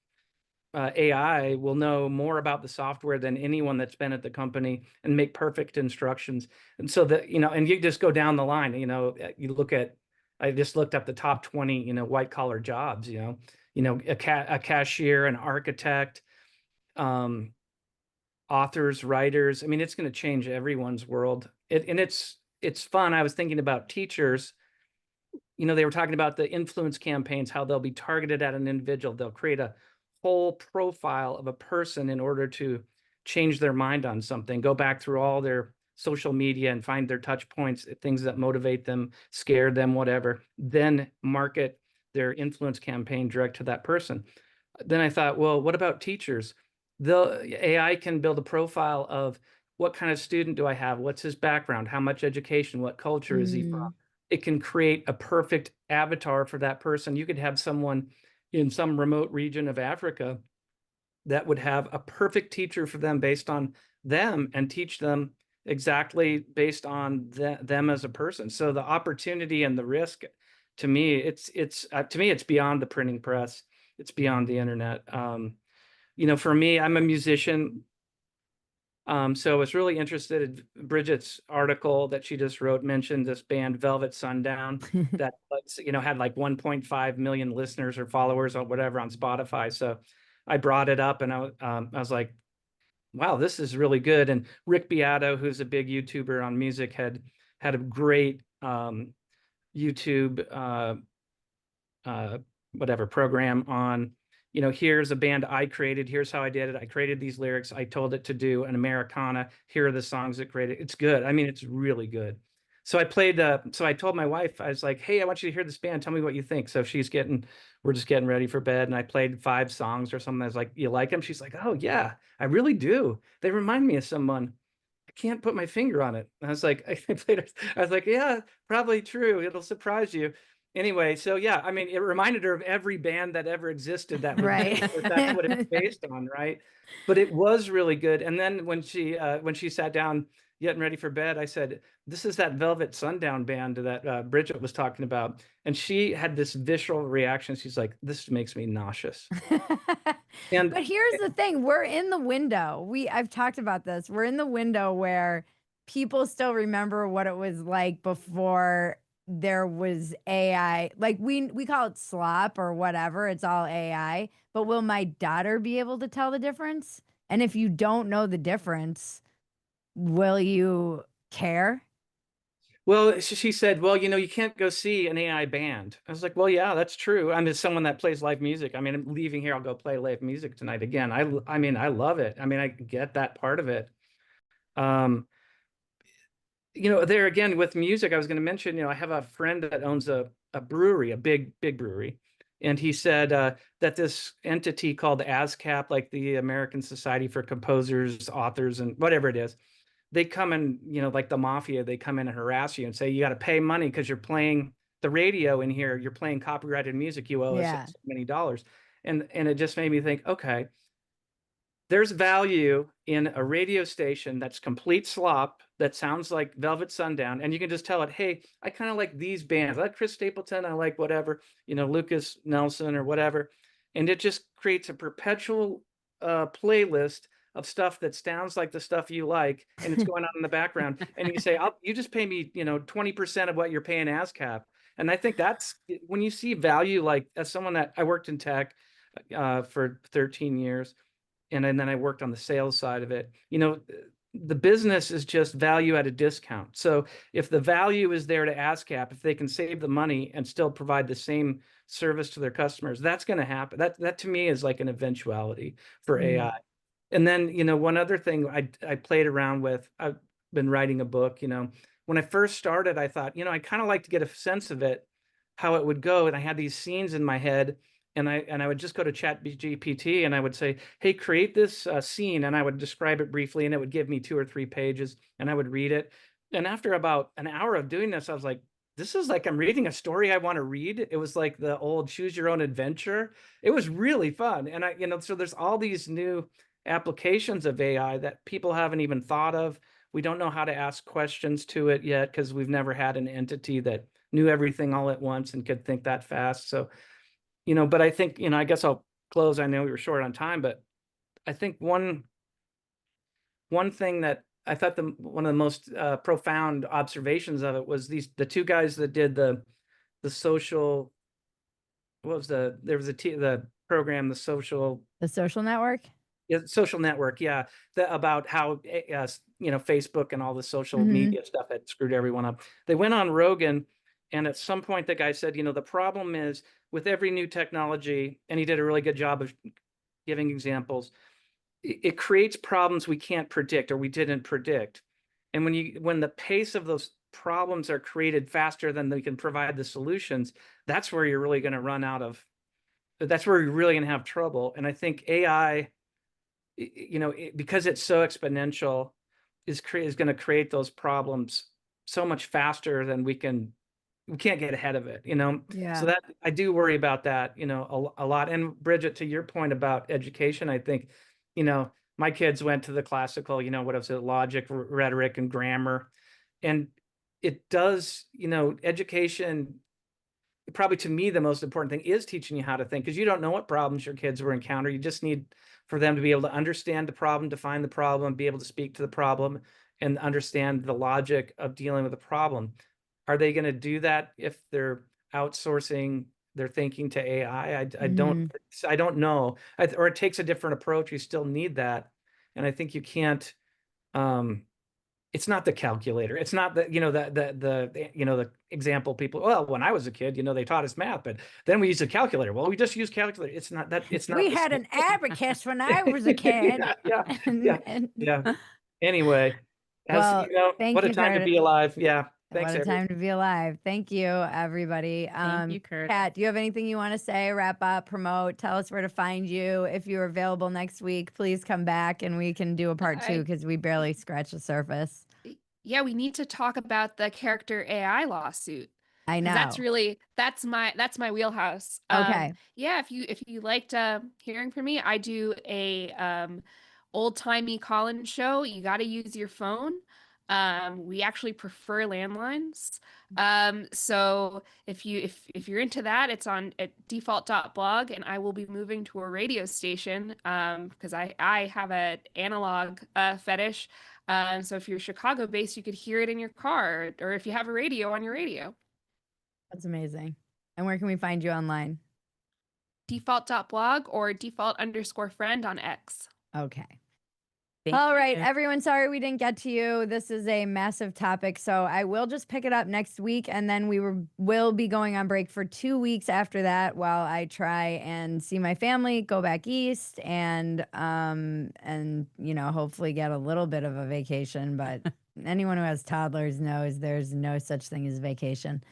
AI will know more about the software than anyone that's been at the company and make perfect instructions. And so that, and you just go down the line, you look at, I just looked up the top 20, white collar jobs, a cashier, an architect, authors, writers. I mean, it's going to change everyone's world. And it's fun. I was thinking about teachers. They were talking about the influence campaigns, how they'll be targeted at an individual. They'll create a whole profile of a person in order to change their mind on something, go back through all their social media and find their touch points, things that motivate them, scare them, whatever, then market their influence campaign direct to that person. Then I thought, well, what about teachers? The AI can build a profile of what kind of student do I have? What's his background? How much education? What culture is he from? It can create a perfect avatar for that person. You could have someone in some remote region of Africa that would have a perfect teacher for them based on them and teach them exactly based on them as a person. So the opportunity and the risk, to me, it's beyond the printing press. It's beyond the internet. For me, I'm a musician. So I was really interested in Bridget's article that she just wrote, mentioned this band Velvet Sundown that had like 1.5 million listeners or followers or whatever on Spotify. So I brought it up and I was like, wow, this is really good. And Rick Beato, who's a big YouTuber on music, had a great YouTube whatever program on, here's a band I created. Here's how I did it. I created these lyrics. I told it to do an Americana. Here are the songs it created. It's good. I mean, it's really good. So I told my wife, I was like, hey, I want you to hear this band. Tell me what you think. So we're just getting ready for bed. And I played 5 songs or something. I was like, you like them? She's like, oh yeah, I really do. They remind me of someone. I can't put my finger on it. I was like, I was like, yeah, probably true. It'll surprise you. Anyway, so yeah, I mean, it reminded her of every band that ever existed that was Right. that's what it's based on, right? But it was really good. And then when she sat down getting ready for bed, I said, this is that Velvet Sundown band that Bridget was talking about. And she had this visceral reaction. She's like, this makes me nauseous. And But here's the thing, we're in the window. I've talked about this. We're in the window where people still remember what it was like before there was AI. Like we call it slop or whatever. It's all AI. But will my daughter be able to tell the difference? And if you don't know the difference, will you care? well, she said, well, you can't go see an AI band. I was like, well, yeah, that's true. I'm just someone that plays live music. I mean, I'm leaving here. I'll go play live music tonight again. I mean, I love it. I mean, I get that part of it. There again with music, I was going to mention, I have a friend that owns a brewery, a big brewery. And he said that this entity called ASCAP, like the American Society for Composers, Authors, and whatever it is, they come in, like the mafia, they come in and harass you and say, you got to pay money because you're playing the radio in here. You're playing copyrighted music. You owe Yeah. us so many dollars. And it just made me think, okay, there's value in a radio station that's complete slop that sounds like Velvet Sundown, and you can just tell it, hey, I kind of like these bands. I like Chris Stapleton. I like whatever, Lucas Nelson or whatever. And it just creates a perpetual playlist of stuff that sounds like the stuff you like, and it's going on in the background. And you say, you just pay me, 20% of what you're paying ASCAP. And I think that's when you see value, like as someone that I worked in tech for 13 years. And then I worked on the sales side of it. The business is just value at a discount. So if the value is there to ASCAP, if they can save the money and still provide the same service to their customers, that's going to happen. That to me is like an eventuality for AI. And then, one other thing I played around with, I've been writing a book, when I first started, I thought, I kind of like to get a sense of it, how it would go. And I had these scenes in my head. And I would just go to ChatGPT and I would say, hey, create this scene. And I would describe it briefly and it would give me 2 or 3 pages and I would read it. And after about an hour of doing this, I was like, this is like I'm reading a story I want to read. It was like the old choose your own adventure. It was really fun. And so there's all these new applications of AI that people haven't even thought of. We don't know how to ask questions to it yet because we've never had an entity that knew everything all at once and could think that fast. So but I think, I guess I'll close. I know we were short on time, but I think one thing that I thought one of the most profound observations of it was the two guys that did the social. What was there was the program, the social network. Yeah, social network. Yeah, about how Facebook and all the social Mhm. media stuff had screwed everyone up. They went on Rogan, and at some point the guy said, the problem is with every new technology, and he did a really good job of giving examples. It creates problems we can't predict or we didn't predict, and when the pace of those problems are created faster than they can provide the solutions, that's where you're really going to run out of. That's where you're really going to have trouble. And I think AI, because it's so exponential, is going to create those problems so much faster than we can't get ahead of it. Yeah. So that I do worry about that, a lot. And Bridget, to your point about education, I think, my kids went to the classical, what was it, logic, rhetoric, and grammar, and it does, education. Probably to me, the most important thing is teaching you how to think, because you don't know what problems your kids will encounter. You just need for them to be able to understand the problem, define the problem, be able to speak to the problem, and understand the logic of dealing with the problem. Are they going to do that if they're outsourcing their thinking to AI? I don't know. Or it takes a different approach. You still need that, and I think you can't. It's not the calculator. It's not the example people. Well, when I was a kid, they taught us math, but then we used a calculator. Well, we just use calculator. It's not that. It's not. We had an abacus when I was a kid. Yeah. Anyway, Well, thank what a you, time to Curtis. be alive. Yeah. Thanks, What a everyone. time to be alive. Thank you, everybody. Thank you, Kurt. Kat, do you have anything you want to say, wrap up, promote, tell us where to find you? If you're available next week, please come back and we can do a part 2 because we barely scratched the surface. Yeah, we need to talk about the character AI lawsuit. I know. That's my wheelhouse. Okay. Yeah, if you liked hearing from me, I do a old-timey call-in show. You got to use your phone. We actually prefer landlines. So if you're into that, it's on at default.blog, and I will be moving to a radio station because I have an analog fetish. So if you're Chicago based, you could hear it in your car, or if you have a radio on your radio. That's amazing. And where can we find you online? Default.blog or default_friend on X. Okay. Thank All right, you. everyone. Sorry we didn't get to you. This is a massive topic, so I will just pick it up next week, and then will be going on break for 2 weeks after that while I try and see my family, go back east, and hopefully get a little bit of a vacation. But anyone who has toddlers knows there's no such thing as vacation.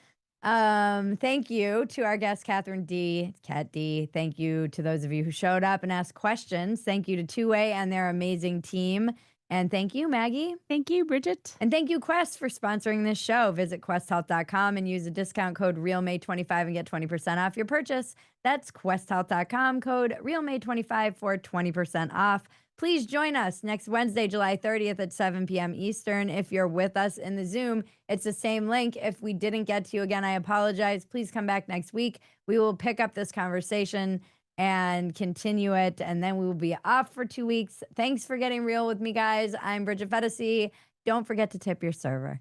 Thank you to our guest, Catherine D. Cat D. Thank you to those of you who showed up and asked questions. Thank you to Two Way and their amazing team. And thank you, Maggie. Thank you, Bridget. And thank you, Quest, for sponsoring this show. Visit questhealth.com and use the discount code RealMay25 and get 20% off your purchase. That's questhealth.com, code RealMay25 for 20% off. Please join us next Wednesday, July 30th at 7 p.m. Eastern. If you're with us in the Zoom, it's the same link. If we didn't get to you again, I apologize. Please come back next week. We will pick up this conversation and continue it, and then we will be off for 2 weeks. Thanks for getting real with me, guys. I'm Bridget Phetasy. Don't forget to tip your server.